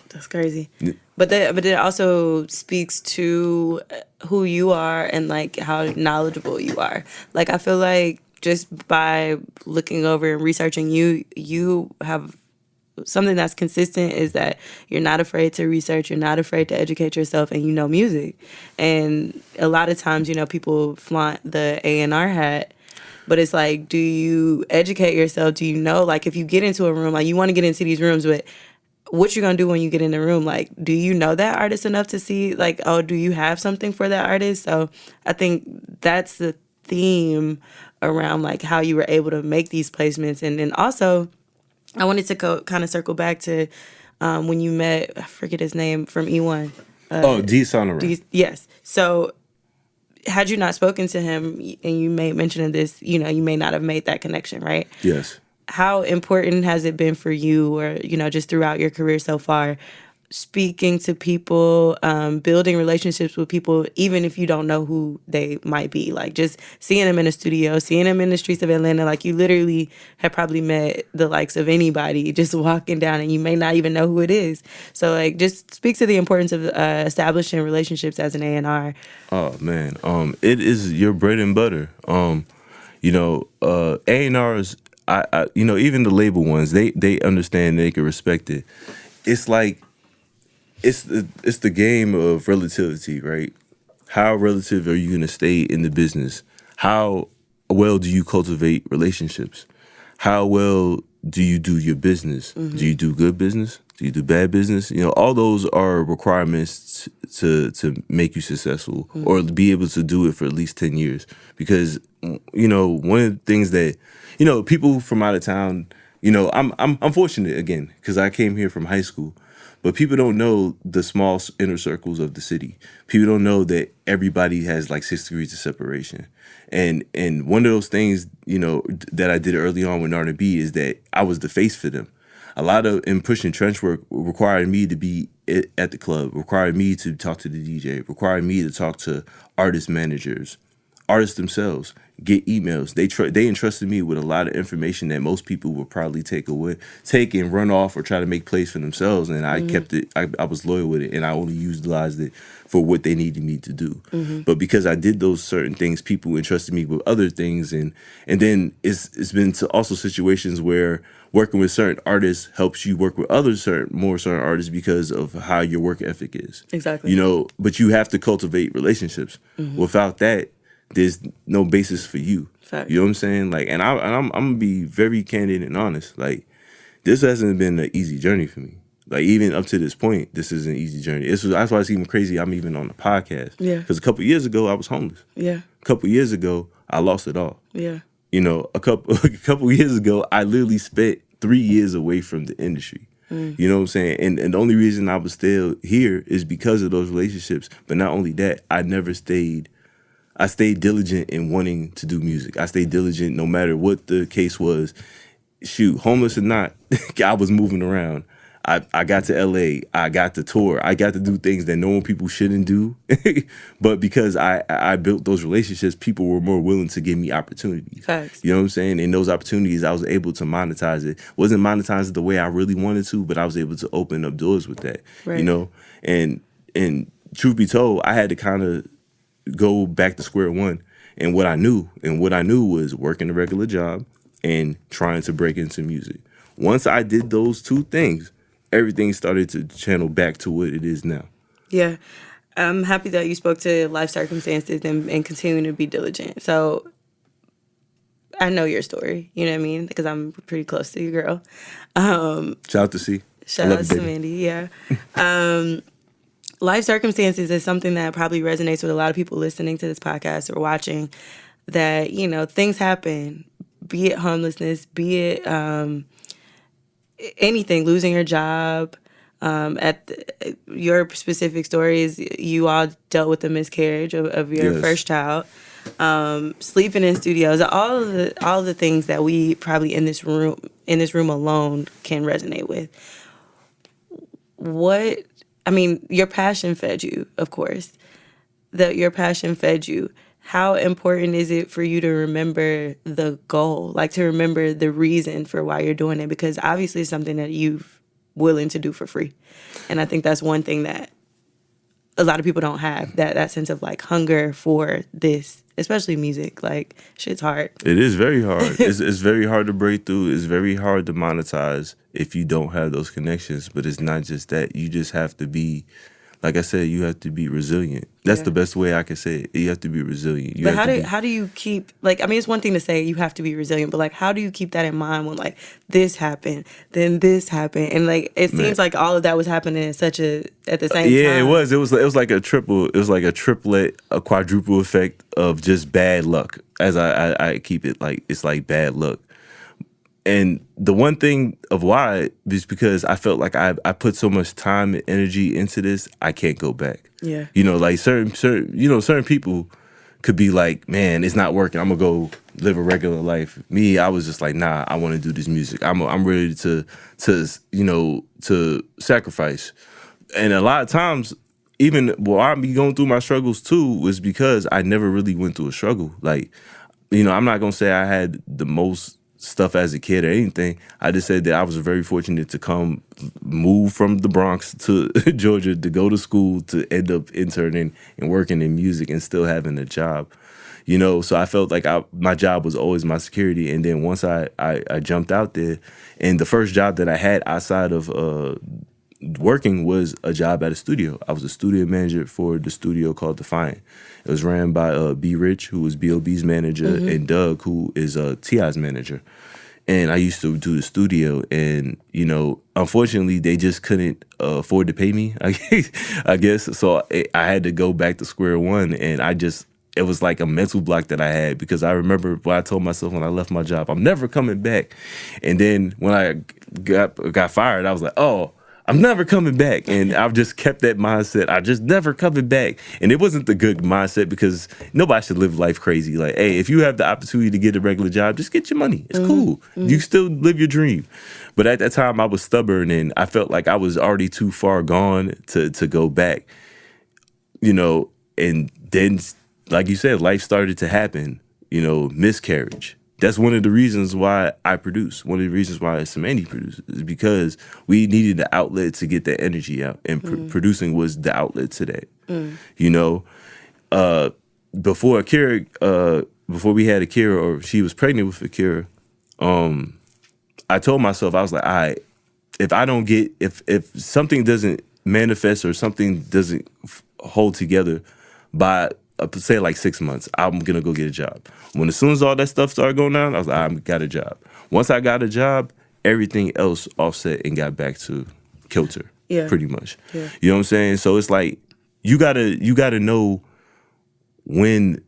That's crazy. But it also speaks to who you are and like how knowledgeable you are. Like I feel like just by looking over and researching you have something that's consistent is that you're not afraid to research, you're not afraid to educate yourself, and you know music. And a lot of times, you know, people flaunt the A&R hat, but it's like, do you educate yourself? Do you know, like if you get into a room, like you want to get into these rooms, but what you're gonna do when you get in the room, like, do you know that artist enough to see, like, oh, do you have something for that artist? So I think that's the theme around, like, how you were able to make these placements. And then also, I wanted to kind of circle back to when you met, I forget his name, from E1. D. Sonoran. Yes. So had you not spoken to him, and you made mention of this, you know, you may not have made that connection, right? Yes. How important has it been for you, or, you know, just throughout your career so far, speaking to people, building relationships with people, even if you don't know who they might be? Like just seeing them in a studio, seeing them in the streets of Atlanta, like you literally have probably met the likes of anybody just walking down and you may not even know who it is. So like just speak to the importance of establishing relationships as an A&R. Oh man, it is your bread and butter. You know, A&Rs, I you know, even the label ones, they understand, they can respect it. It's like it's the game of relativity, right? How relative are you gonna stay in the business? How well do you cultivate relationships? How well do you do your business? Do you do good business? Do you do bad business? You know, all those are requirements to make you successful or be able to do it for at least 10 years. Because, you know, one of the things that, you know, people from out of town, you know, I'm fortunate again because I came here from high school. But people don't know the small inner circles of the city. People don't know that everybody has like 6 degrees of separation. And one of those things, you know, that I did early on with R&B is that I was the face for them. A lot of in pushing trench work required me to be at the club, required me to talk to the DJ, required me to talk to artist managers, artists themselves, get emails. They entrusted me with a lot of information that most people would probably take and run off or try to make plays for themselves. And I kept it. I was loyal with it, and I only utilized it for what they needed me to do. But because I did those certain things, people entrusted me with other things, and then it's been to also situations where working with certain artists helps you work with other certain artists because of how your work ethic is. Exactly. You know, but you have to cultivate relationships. Without that, there's no basis for you. Fact. You know what I'm saying? Like, and I'm gonna be very candid and honest. Like, this hasn't been an easy journey for me. Like, even up to this point, this is an easy journey. That's why it's even crazy. I'm even on the podcast. Yeah. Because a couple years ago, I was homeless. Yeah. A couple years ago, I lost it all. Yeah. You know, a couple years ago, I literally spent 3 years away from the industry. You know what I'm saying? And the only reason I was still here is because of those relationships. But not only that, I stayed diligent in wanting to do music. I stayed diligent no matter what the case was. Shoot, homeless or not, I was moving around. I got to LA, I got to tour, I got to do things that normal people shouldn't do. But because I built those relationships, people were more willing to give me opportunities. Facts. You know what I'm saying? And those opportunities, I was able to monetize it. Wasn't monetize it the way I really wanted to, but I was able to open up doors with that. Right. You know? And truth be told, I had to kind of go back to square one. And what I knew was working a regular job and trying to break into music. Once I did those two things, everything started to channel back to what it is now. Yeah. I'm happy that you spoke to life circumstances and continuing to be diligent. So I know your story, you know what I mean? Because I'm pretty close to you, girl. Shout out to C. Shout out to Mandy, yeah. Life circumstances is something that probably resonates with a lot of people listening to this podcast or watching, that, you know, things happen, be it homelessness, be it anything, losing your job. Your specific story is you all dealt with the miscarriage of your first child, sleeping in studios, all of the things that we probably in this room alone can resonate with. Your passion fed you, of course. Your passion fed you. How important is it for you to remember the goal, like to remember the reason for why you're doing it? Because obviously it's something that you're willing to do for free. And I think that's one thing that a lot of people don't have, that sense of like hunger for this, especially music. Like, shit's hard. It is very hard. It's very hard to break through. It's very hard to monetize if you don't have those connections. But it's not just that. You just have to be, like I said, you have to be resilient. That's the best way I can say it. You have to be resilient. But how do you keep, like, I mean, it's one thing to say you have to be resilient, but like, how do you keep that in mind when like this happened, then this happened, and like it seems like all of that was happening at the same time. Yeah, it was. It was like a triple. It was like a triplet, a quadruple effect of just bad luck. As I keep it, like it's like bad luck. And the one thing of why is because I felt like I put so much time and energy into this, I can't go back. Yeah. You know, like certain people could be like, man, it's not working. I'm gonna go live a regular life. Me, I was just like, nah, I want to do this music. I'm ready to sacrifice. And a lot of times, even while I be going through my struggles too, was because I never really went through a struggle. Like, you know, I'm not gonna say I had the most stuff as a kid or anything. I just said that I was very fortunate to move from the Bronx to Georgia to go to school to end up interning and working in music and still having a job. You know, so I felt like my job was always my security. And then once I jumped out there, and the first job that I had outside of working was a job at a studio. I was a studio manager for the studio called Defiant. It was ran by B. Rich, who was B.O.B.'s manager, and Doug, who is T.I.'s manager. And I used to do the studio, and, you know, unfortunately, they just couldn't afford to pay me, I guess. So I had to go back to square one, and it was like a mental block that I had, because I remember what I told myself when I left my job, I'm never coming back. And then when I got fired, I was like, oh, I'm never coming back. And I've just kept that mindset. I just never coming back. And it wasn't the good mindset, because nobody should live life crazy. Like, hey, if you have the opportunity to get a regular job, just get your money. It's cool. You still live your dream. But at that time, I was stubborn, and I felt like I was already too far gone to go back. You know, and then, like you said, life started to happen. You know, miscarriage. That's one of the reasons why I produce. One of the reasons why Samani produces is because we needed the outlet to get that energy out, and producing was the outlet to that. You know, before we had Akira, or she was pregnant with Akira, I told myself, I was like, all right, if something doesn't manifest or something doesn't hold together by say like 6 months, I'm gonna go get a job. As soon as all that stuff started going down, I was like, I got a job. Once I got a job, everything else offset and got back to kilter, pretty much. Yeah. You know what I'm saying? So it's like you gotta know when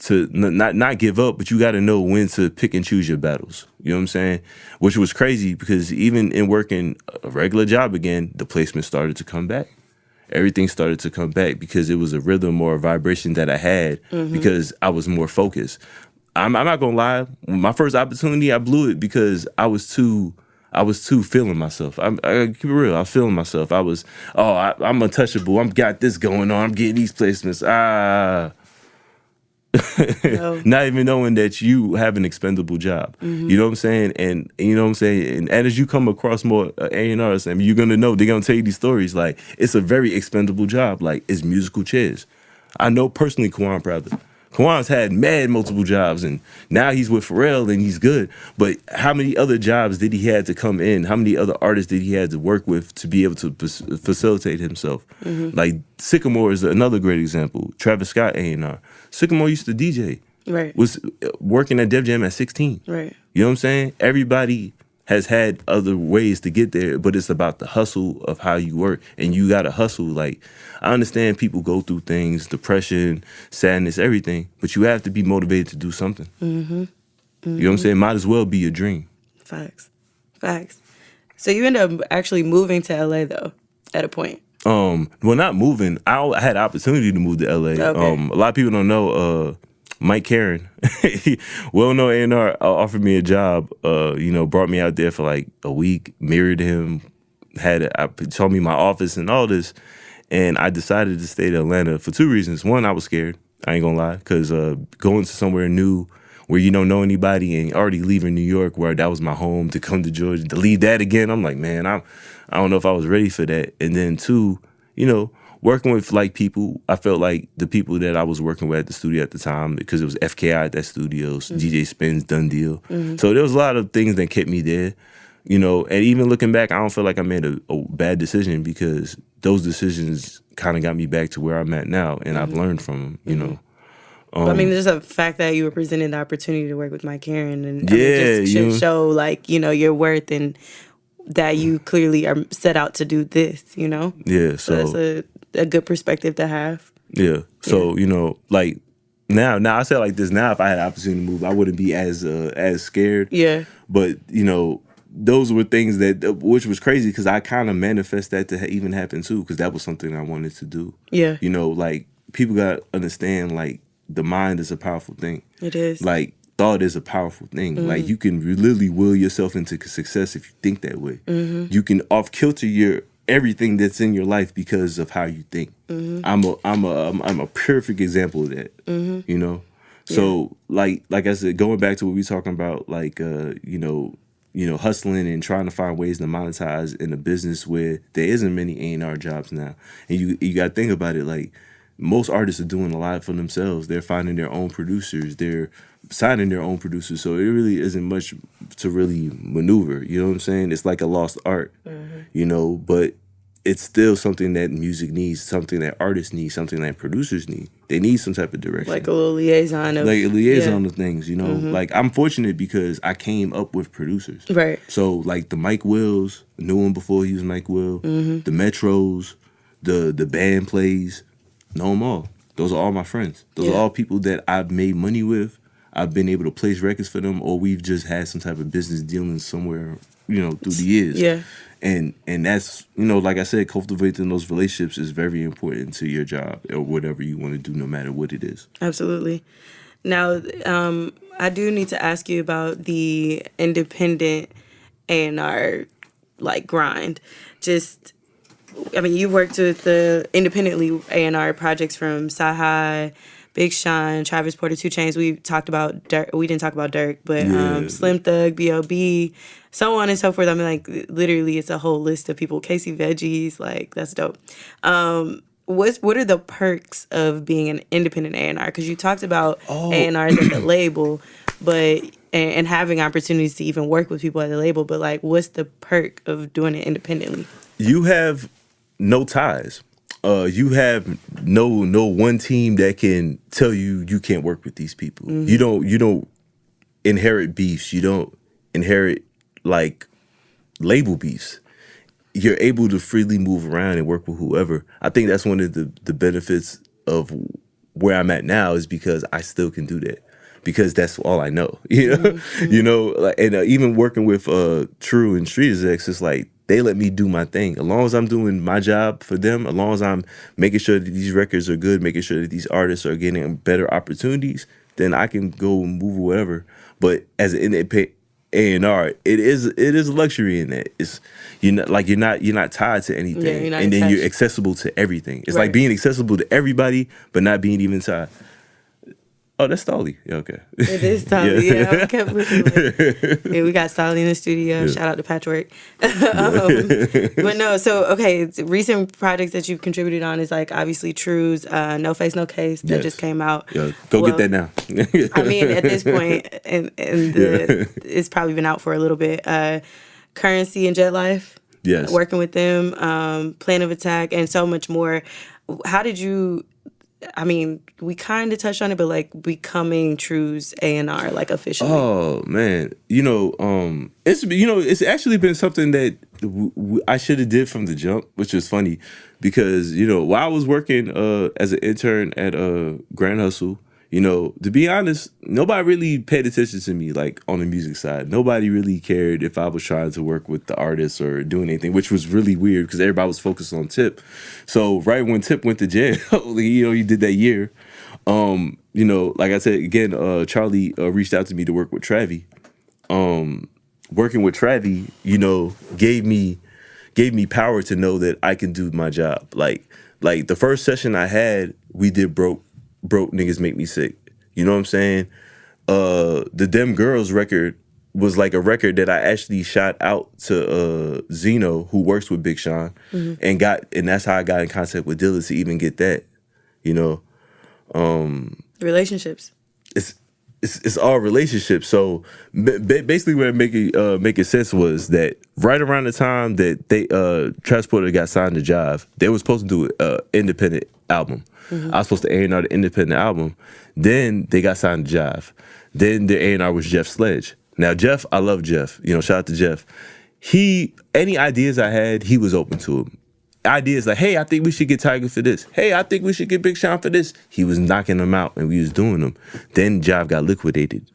to not give up, but you gotta know when to pick and choose your battles. You know what I'm saying? Which was crazy, because even in working a regular job again, the placement started to come back. Everything started to come back because it was a rhythm or a vibration that I had, because I was more focused. I'm not gonna lie. My first opportunity, I blew it because I was too I was too feeling myself. I keep it real. I was feeling myself. I'm untouchable. I'm got this going on. I'm getting these placements. No. Not even knowing that you have an expendable job. You know what I'm saying? And you know what I'm saying? And as you come across more A&Rs, I mean, you're going to know, they're going to tell you these stories. Like, it's a very expendable job. Like, it's musical chairs. I know personally Kwan Prather. Kwan's had mad multiple jobs, and now he's with Pharrell, and he's good. But how many other jobs did he had to come in? How many other artists did he had to work with to be able to facilitate himself? Like, Sycamore is another great example. Travis Scott A&R. Sycamore used to DJ. Right. Was working at Def Jam at 16. Right. You know what I'm saying? Everybody has had other ways to get there, but it's about the hustle of how you work, and you got to hustle. Like, I understand people go through things, depression, sadness, everything, but you have to be motivated to do something. You know what I'm saying? Might as well be your dream. Facts. So you end up actually moving to LA though, at a point. Well, not moving. I had opportunity to move to LA. Okay. A lot of people don't know. Mike Karen, well-known A&R, offered me a job. Brought me out there for like a week. Mirrored him, told me my office and all this, and I decided to stay to Atlanta for two reasons. One, I was scared. I ain't gonna lie, because going to somewhere new where you don't know anybody and already leaving New York, where that was my home, to come to Georgia, to leave that again, I'm like, man, I don't know if I was ready for that. And then two, working with like people, I felt like the people that I was working with at the studio at the time, because it was FKI at that studio, DJ Spins, Done Deal. So there was a lot of things that kept me there, and even looking back, I don't feel like I made a bad decision, because those decisions kind of got me back to where I'm at now, and I've learned from them, I mean, there's a fact that you were presented the opportunity to work with Mike Karen, and Yeah, just should show like your worth and that you clearly are set out to do this. Yeah, So that's a good perspective to have. Yeah. So, like now I say it like this, now if I had the opportunity to move, I wouldn't be as scared. Yeah. But, those were things which was crazy, because I kind of manifest that to even happen too, because that was something I wanted to do. Yeah. Like, people got to understand, like, the mind is a powerful thing. It is. Like, thought is a powerful thing. Like, you can literally will yourself into success if you think that way. You can off kilter everything that's in your life because of how you think. I'm a perfect example of that. So like I said, going back to what we talking about, like hustling and trying to find ways to monetize in a business where there isn't many A&R jobs now, and you got to think about it, like, most artists are doing a lot for themselves. They're finding their own producers. They're signing their own producers. So it really isn't much to really maneuver. You know what I'm saying? It's like a lost art, but it's still something that music needs, something that artists need, something that producers need. They need some type of direction. Like a little liaison of... Like a liaison of things, Like, I'm fortunate because I came up with producers. Right. So, like, the Mike Wills, knew him before he was Mike Will, the Metros, the band plays, know them all. Those are all my friends. Those are all people that I've made money with. I've been able to place records for them, or we've just had some type of business dealings somewhere, through the years. Yeah. And that's, like I said, cultivating those relationships is very important to your job or whatever you want to do, no matter what it is. Absolutely. Now, I do need to ask you about the independent A&R, like, grind. You worked with the independently A&R projects from Sci-Hi, Big Sean, Travis Porter, 2 Chainz. We talked about Dirk. We didn't talk about Dirk, but Slim Thug, B.O.B., so on and so forth. I mean, like, literally, it's a whole list of people. Casey Veggies, like, that's dope. What are the perks of being an independent A&R? Because you talked about A&Rs at the label, but and having opportunities to even work with people at the label, but, like, what's the perk of doing it independently? You have no ties. You have no one team that can tell you can't work with these people. You don't inherit beefs. You don't inherit, like, label beefs. You're able to freely move around and work with whoever. I think that's one of the benefits of where I'm at now, is because I still can do that, because that's all I know. And even working with True and Street Execs, it's like, they let me do my thing. As long as I'm doing my job for them, as long as I'm making sure that these records are good, making sure that these artists are getting better opportunities, then I can go and move whatever. But as an A&R, it is luxury in that. It's you're not tied to Yeah, anything, you're not and then you're attached. accessible to everything. It's like Right. being accessible to everybody, but not being even tied. Oh, that's Stolly. Yeah, okay. It is Yeah. Stolly. Yeah, I kept looking like, yeah, we got Stolly in the studio. Yeah. Shout out to Patchwork. Yeah. But no, so okay, recent projects that you've contributed on is like obviously True's No Face No Case that just Yes. came out. Yeah. Go get Well, that now. I mean, at this point, and Yeah. it's probably been out for a little bit. Currency and Jet Life, Yes. working with them, Plan of Attack, and so much more. How did you? I mean, we kind of touched on it, but like becoming True's A&R, like officially. Oh man, it's actually been something that I should have did from the jump, which was funny because while I was working as an intern at Grand Hustle, to be honest, nobody really paid attention to me like on the music side. Nobody really cared if I was trying to work with the artists or doing anything, which was really weird because everybody was focused on Tip. So right when Tip went to jail, he did that year. Like I said again, Charlie reached out to me to work with Travi. Working with Travi, gave me power to know that I can do my job. Like the first session I had, we did broke niggas make me sick. You know what I'm saying? The Dem Girls record was like a record that I actually shot out to Zeno, who works with Big Sean, and that's how I got in contact with Dilla to even get that. Relationships. It's all relationships. So basically, what making sense was that right around the time that they Transporter got signed to Jive, they were supposed to do an independent album. I was supposed to A&R the independent album. Then they got signed to Jive. Then the A&R was Jeff Sledge. Now Jeff, I love Jeff. Shout out to Jeff. Any ideas I had, he was open to them. Ideas like, hey, I think we should get Tiger for this. Hey, I think we should get Big Sean for this. He was knocking them out and we was doing them. Then Jive got liquidated.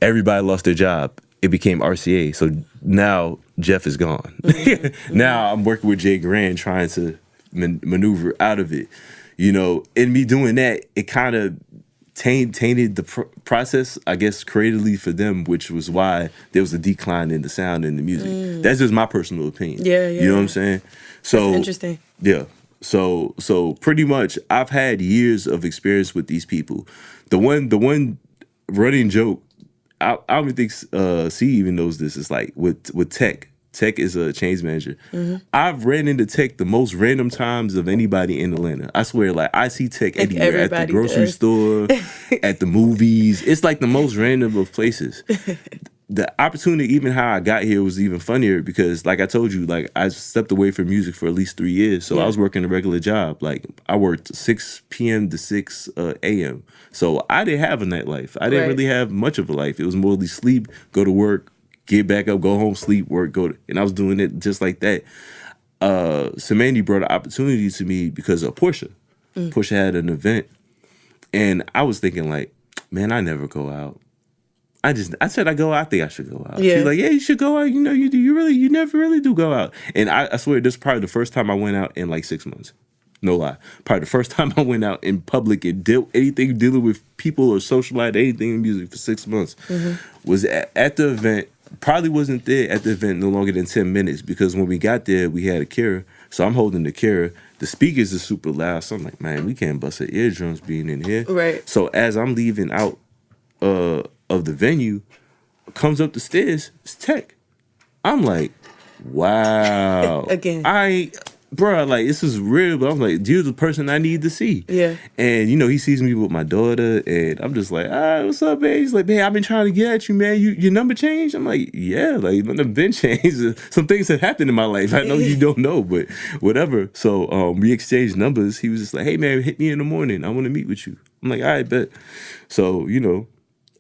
Everybody lost their job. It became RCA. So now Jeff is gone. Now I'm working with Jay Grand trying to maneuver out of it. In me doing that, it kind of tainted the process, I guess, creatively for them, which was why there was a decline in the sound and the music. That's just my personal opinion. Yeah. You know what I'm saying? So That's interesting. Yeah. So pretty much I've had years of experience with these people. The one running joke, I don't even think C even knows this. It's like with Tech. Tech is a change manager. I've ran into Tech the most random times of anybody in Atlanta. I swear, like I see Tech Like anywhere, at the everybody grocery does. store, at the movies. It's like the most random of places. The opportunity, even how I got here, was even funnier because, like I told you, like I stepped away from music for at least 3 years. So I was working a regular job. Like I worked 6 p.m. to 6 a.m. So I didn't have a nightlife. I didn't Right. really have much of a life. It was mostly sleep, go to work, get back up, go home, sleep, work, and I was doing it just like that. Samani brought an opportunity to me because of Portia. Portia had an event, and I was thinking like, man, I never go out. I said I go out. I think I should go out. Yeah. She's like, yeah, you should go out. You never really do go out. And I swear this is probably the first time I went out in like 6 months. No lie. Probably the first time I went out in public and dealing with people or socialized anything in music for 6 months was at the event. Probably wasn't there at the event no longer than 10 minutes because when we got there, we had a Kira. So I'm holding the Kira. The speakers are super loud. So I'm like, man, we can't bust our eardrums being in here. Right. So as I'm leaving out of the venue, comes up the stairs, it's Tech. I'm like, wow. Again. Bruh, like, this is real, but I'm like, you're the person I need to see. Yeah. And, he sees me with my daughter, and I'm just like, what's up, babe? He's like, man, I've been trying to get at you, man. Your number changed? I'm like, yeah, like, my number been changed. Some things have happened in my life. I know you don't know, but whatever. So we exchanged numbers. He was just like, hey, man, hit me in the morning. I want to meet with you. I'm like, all right, bet. So,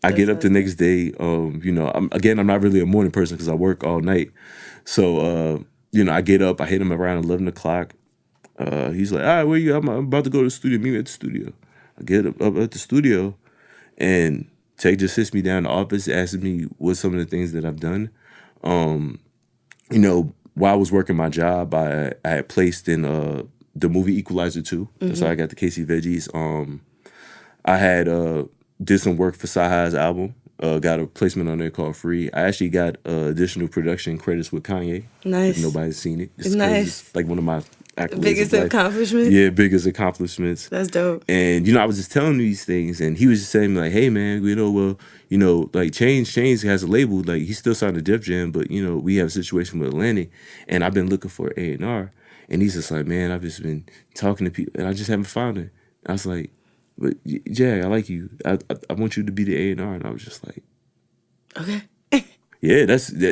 I get up the next day. I'm not really a morning person because I work all night. So, I get up. I hit him around 11 o'clock. He's like, all right, where you? I'm about to go to the studio. Meet me at the studio. I get up at the studio, and Tech just sits me down in the office, asks me what some of the things that I've done. While I was working my job, I had placed in the movie Equalizer 2. That's how I got the Casey Veggies. I had did some work for Saha's album. got a placement on there called Free. I actually got additional production credits with Kanye. If Nice. nobody's seen it, just because Nice. it's like one of my accolades Biggest of life. accomplishment? Yeah, biggest accomplishments. That's dope. And I was just telling him these things, and he was just saying like, "Hey, man, well, like Change has a label. Like he's still signed to Def Jam, but we have a situation with Atlantic, and I've been looking for A&R, and he's just like, man, I've just been talking to people, and I just haven't found it. I was like, but Jag, I like you. I want you to be the A&R, and I was just like, okay. yeah,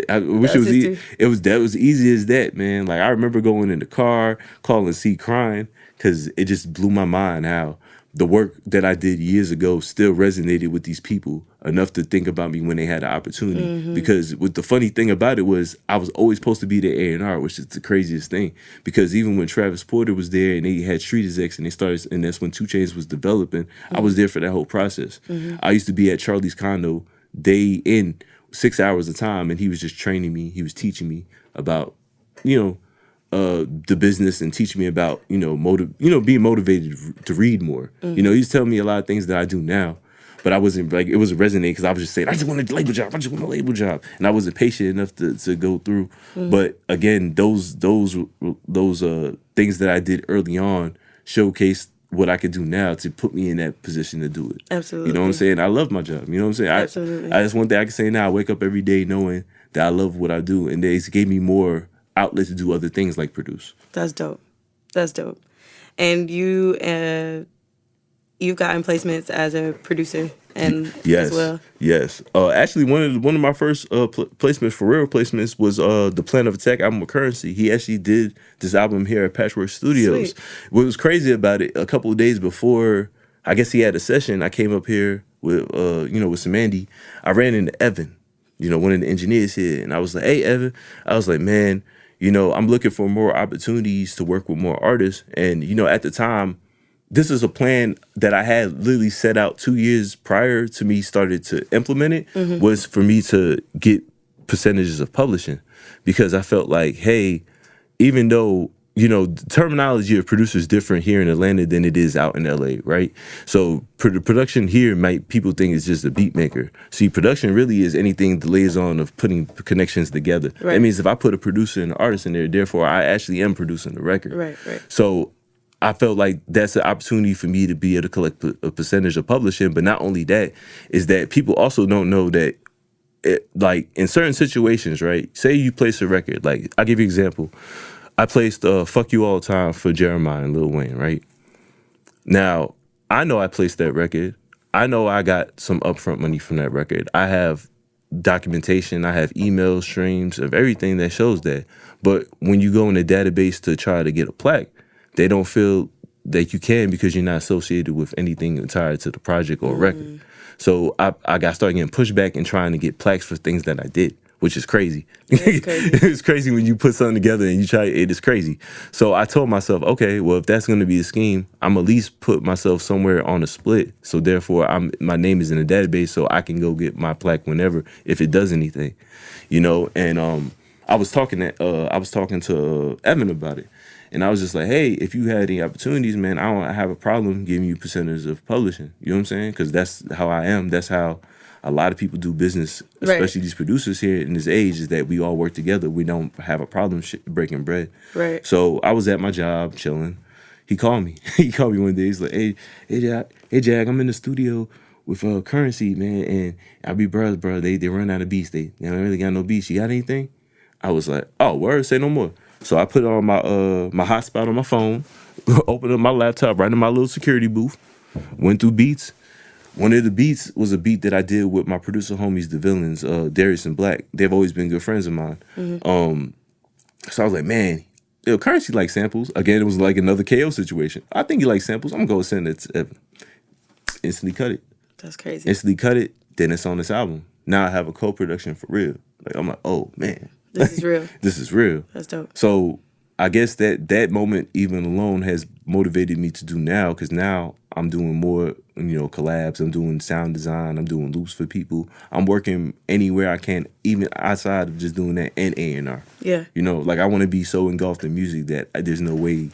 I wish That's it was easy as that, man. Like I remember going in the car, calling C crying, because it just blew my mind how the work that I did years ago still resonated with these people enough to think about me when they had the opportunity. Mm-hmm. Because the funny thing about it was I was always supposed to be the A&R, which is the craziest thing. Because even when Travis Porter was there and they had Street Execs and that's when 2 Chainz was developing, I was there for that whole process. I used to be at Charlie's condo day in 6 hours of time, and he was just training me. He was teaching me about, the business and teaching me about, being motivated to read more. He's telling me a lot of things that I do now, but I wasn't like, it wasn't resonating because I was just saying, I just want a label job. I just want a label job. And I wasn't patient enough to go through. But again, those things that I did early on showcased what I could do now to put me in that position to do it. Absolutely. You know what I'm saying? I love my job. You know what I'm saying? Absolutely. I just one thing I can say now, I wake up every day knowing that I love what I do, and it gave me more outlet to do other things like produce. That's dope. That's dope. And you've gotten placements as a producer and Yes, as well. yes. Actually, one of my first placements, for real placements, was the Plan of Attack album with Currency. He actually did this album here at Patchwork Studios. Sweet. What was crazy about it, a couple of days before, I guess he had a session, I came up here with with some Andy. I ran into Evan, one of the engineers here, and I was like, "Hey, Evan," I was like, "Man, I'm looking for more opportunities to work with more artists," and at the time, this is a plan that I had literally set out 2 years prior to me started to implement it, was for me to get percentages of publishing, because I felt like, hey, even though, the terminology of producer is different here in Atlanta than it is out in LA, right? So production here people think it's just a beat maker. See, production really is anything the liaison of putting connections together. Right. That means if I put a producer and an artist in there, therefore I actually am producing the record. Right. So I felt like that's an opportunity for me to be able to collect a percentage of publishing. But not only that, is that people also don't know that, like in certain situations, right? Say you place a record, like I'll give you an example. I placed Fuck You All the Time for Jeremiah and Lil Wayne, right? Now, I know I placed that record. I know I got some upfront money from that record. I have documentation, I have email streams of everything that shows that. But when you go in the database to try to get a plaque, they don't feel that you can because you're not associated with anything tied to the project or record. So I got started getting pushback and trying to get plaques for things that I did, which is crazy. That's crazy. It's crazy when you put something together and you try, it is crazy. So I told myself, okay, well, if that's going to be the scheme, I'm at least put myself somewhere on a split. So therefore, my name is in the database so I can go get my plaque whenever, if it does anything, and I was talking to Evan about it. And I was just like, hey, if you had any opportunities, man, I don't have a problem giving you percentage of publishing. You know what I'm saying? Because that's how I am. That's how a lot of people do business, especially these producers here in this age, is that we all work together. We don't have a problem breaking bread. Right. So I was at my job chilling. He called me. He called me one day. He's like, hey, Jag, I'm in the studio with Currency, man, and I be bro. They run out of beats. They don't really got no beats. You got anything? I was like, oh, word, say no more. So I put on my hotspot on my phone, opened up my laptop right in my little security booth, went through beats. One of the beats was a beat that I did with my producer homies, the Villains, Darius and Black. They've always been good friends of mine. So I was like, man, Currency likes samples. Again, it was like another KO situation. I think he likes samples. I'm going to go send it to Evan. Instantly cut it. That's crazy. Instantly cut it. Then it's on this album. Now I have a co-production for real. Like, I'm like, oh, man. This is real. This is real. That's dope. So I guess that moment even alone has motivated me to do now, because now I'm doing more, collabs. I'm doing sound design. I'm doing loops for people. I'm working anywhere I can, even outside of just doing that and A&R. Yeah. Like I want to be so engulfed in music that there's no way,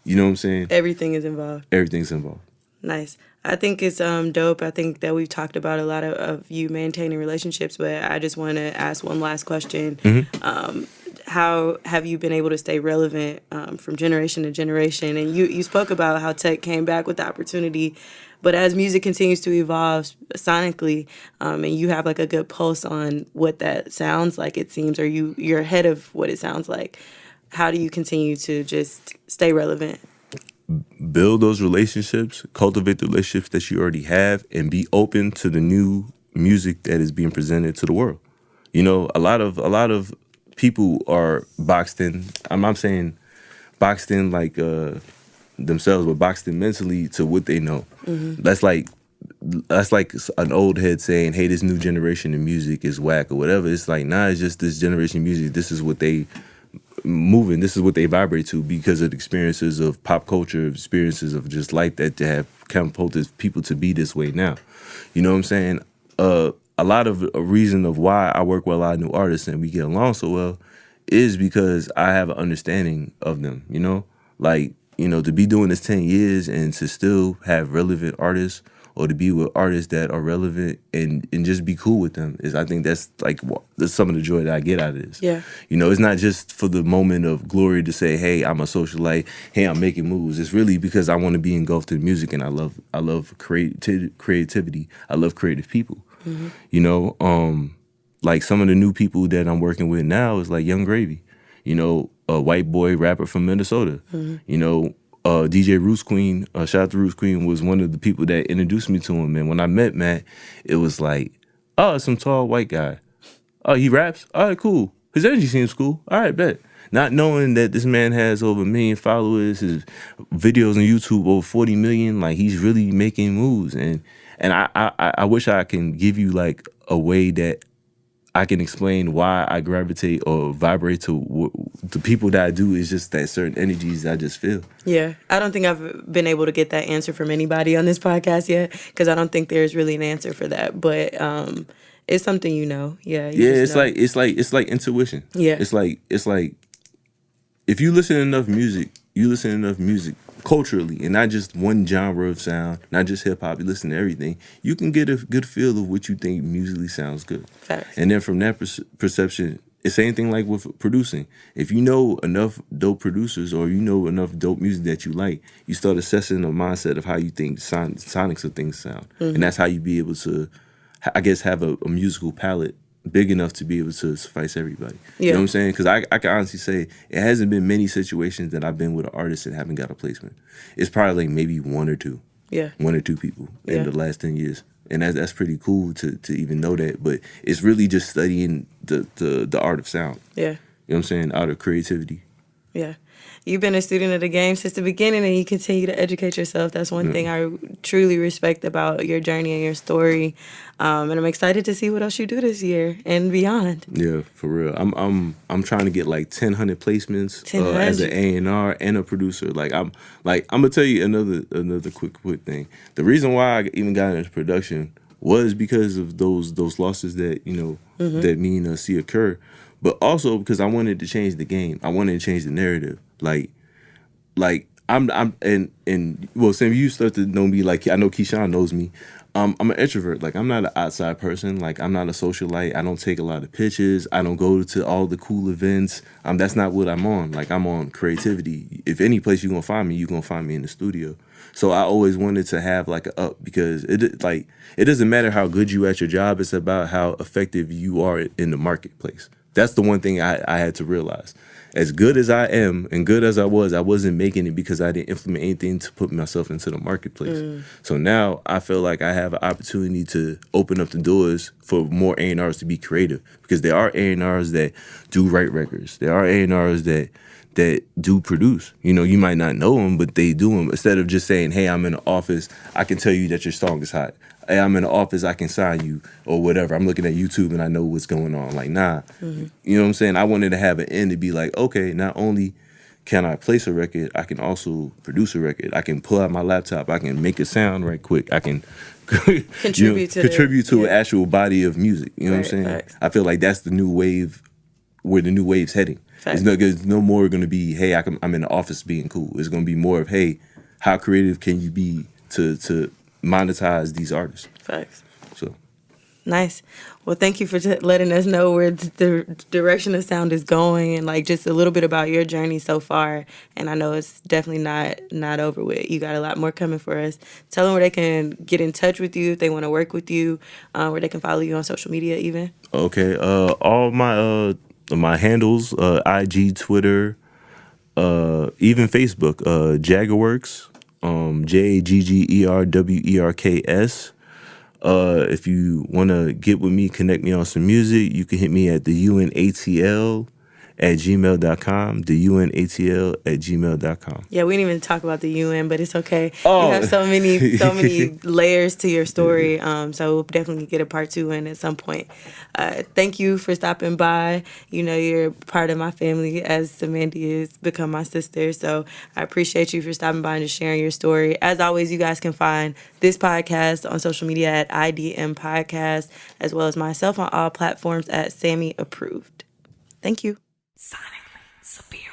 you know what I'm saying? Everything is involved. Everything's involved. Nice. I think it's dope. I think that we've talked about a lot of you maintaining relationships, but I just want to ask one last question. How have you been able to stay relevant from generation to generation? And you spoke about how tech came back with the opportunity, but as music continues to evolve sonically, and you have like a good pulse on what that sounds like, it seems, or you're ahead of what it sounds like. How do you continue to just stay relevant? Build those relationships, cultivate the relationships that you already have, and be open to the new music that is being presented to the world. You know, a lot of people are boxed in. I'm not saying boxed in like themselves, but boxed in mentally to what they know. That's like an old head saying, "Hey, this new generation of music is whack" or whatever. It's like, nah, it's just this generation of music. This is what they moving. This is what they vibrate to because of the experiences of pop culture, experiences of just life that have catapulted people to be this way now. You know what I'm saying? A lot of a reason of why I work with a lot of new artists and we get along so well is because I have an understanding of them. You know, like to be doing this 10 years and to still have relevant artists or to be with artists that are relevant and just be cool with them is I think that's like that's some of the joy that I get out of this. Yeah. It's not just for the moment of glory to say, hey, I'm a socialite, hey, I'm making moves. It's really because I want to be engulfed in music and I love creativity. I love creative people. Like some of the new people that I'm working with now is like Young Gravy, a white boy rapper from Minnesota. DJ Roots Queen, shout out to Roots Queen, was one of the people that introduced me to him. And when I met Matt, it was like, oh, some tall white guy. Oh, he raps? All right, cool. His energy seems cool. All right, bet. Not knowing that this man has over 1 million followers, his videos on YouTube over 40 million, like he's really making moves. And I wish I can give you like a way that I can explain why I gravitate or vibrate to the people that I do. Is just that certain energies I just feel. Yeah, I don't think I've been able to get that answer from anybody on this podcast yet because I don't think there's really an answer for that. But it's something Yeah. It's like intuition. Yeah. It's like if you listen to enough music culturally, and not just one genre of sound, not just hip hop. You listen to everything. You can get a good feel of what you think musically sounds good. Facts. And then from that perception, it's same thing like with producing. If you know enough dope producers or you know enough dope music that you like, you start assessing the mindset of how you think sonics of things sound, and that's how you be able to, I guess, have a musical palette big enough to be able to suffice everybody. Yeah. You know what I'm saying? Because I can honestly say it hasn't been many situations that I've been with an artist that haven't got a placement. It's probably like maybe one or two. Yeah. One or two people in the last 10 years. And that's pretty cool to even know that. But it's really just studying the art of sound. Yeah. You know what I'm saying? Art of creativity. Yeah. You've been a student of the game since the beginning and you continue to educate yourself. That's one thing I truly respect about your journey and your story. And I'm excited to see what else you do this year and beyond. Yeah, for real. I'm trying to get like 1,000 placements 1,000. As an A&R and a producer. I'm gonna tell you another quick thing. The reason why I even got into production was because of those losses that that me and see occur, but also because I wanted to change the game. I wanted to change the narrative. Sam, you start to know me. Like I know Keyshawn knows me. I'm an introvert. Like I'm not an outside person. Like I'm not a socialite. I don't take a lot of pictures. I don't go to all the cool events. That's not what I'm on. Like I'm on creativity. If any place you're gonna find me, you're gonna find me in the studio. So I always wanted to have like an up because it doesn't matter how good you at your job. It's about how effective you are in the marketplace. That's the one thing I had to realize. As good as I am and good as I wasn't making it because I didn't implement anything to put myself into the marketplace. So now I feel like I have an opportunity to open up the doors for more A&Rs to be creative because there are A&Rs that do write records. There are A&Rs that do produce. You might not know them, but they do them. Instead of just saying, hey, I'm in the office, I can tell you that your song is hot. Hey, I'm in the office, I can sign you or whatever. I'm looking at YouTube and I know what's going on. Like, nah. You know what I'm saying? I wanted to have an end to be like, okay, not only can I place a record, I can also produce a record. I can pull out my laptop. I can make a sound right quick. I can contribute to an actual body of music. You know what I'm saying? Facts. I feel like that's the new wave, where the new wave's heading. It's no more going to be, hey, I'm in the office being cool. It's going to be more of, hey, how creative can you be to monetize these artists. Facts. So Nice. Well, thank you for letting us know where the direction of sound is going, and like just a little bit about your journey so far. And I know it's definitely not over with. You got a lot more coming for us. Tell them where they can get in touch with you if they want to work with you, where they can follow you on social media even. okay, all my handles, IG, Twitter, even Facebook, Jaggerwerks, Jaggerwerks. If you want to get with me, connect me on some music, you can hit me at the unatl@gmail.com, the unatl@gmail.com. Yeah, we didn't even talk about the UN, but it's okay. You Oh, have so many layers to your story. So we'll definitely get a part 2 in at some point. Thank you for stopping by. You know, you're part of my family, as Samandy has become my sister. So I appreciate you for stopping by and just sharing your story. As always, you guys can find this podcast on social media at IDM Podcast, as well as myself on all platforms at Sammy Approved. Thank you. Sonically superior.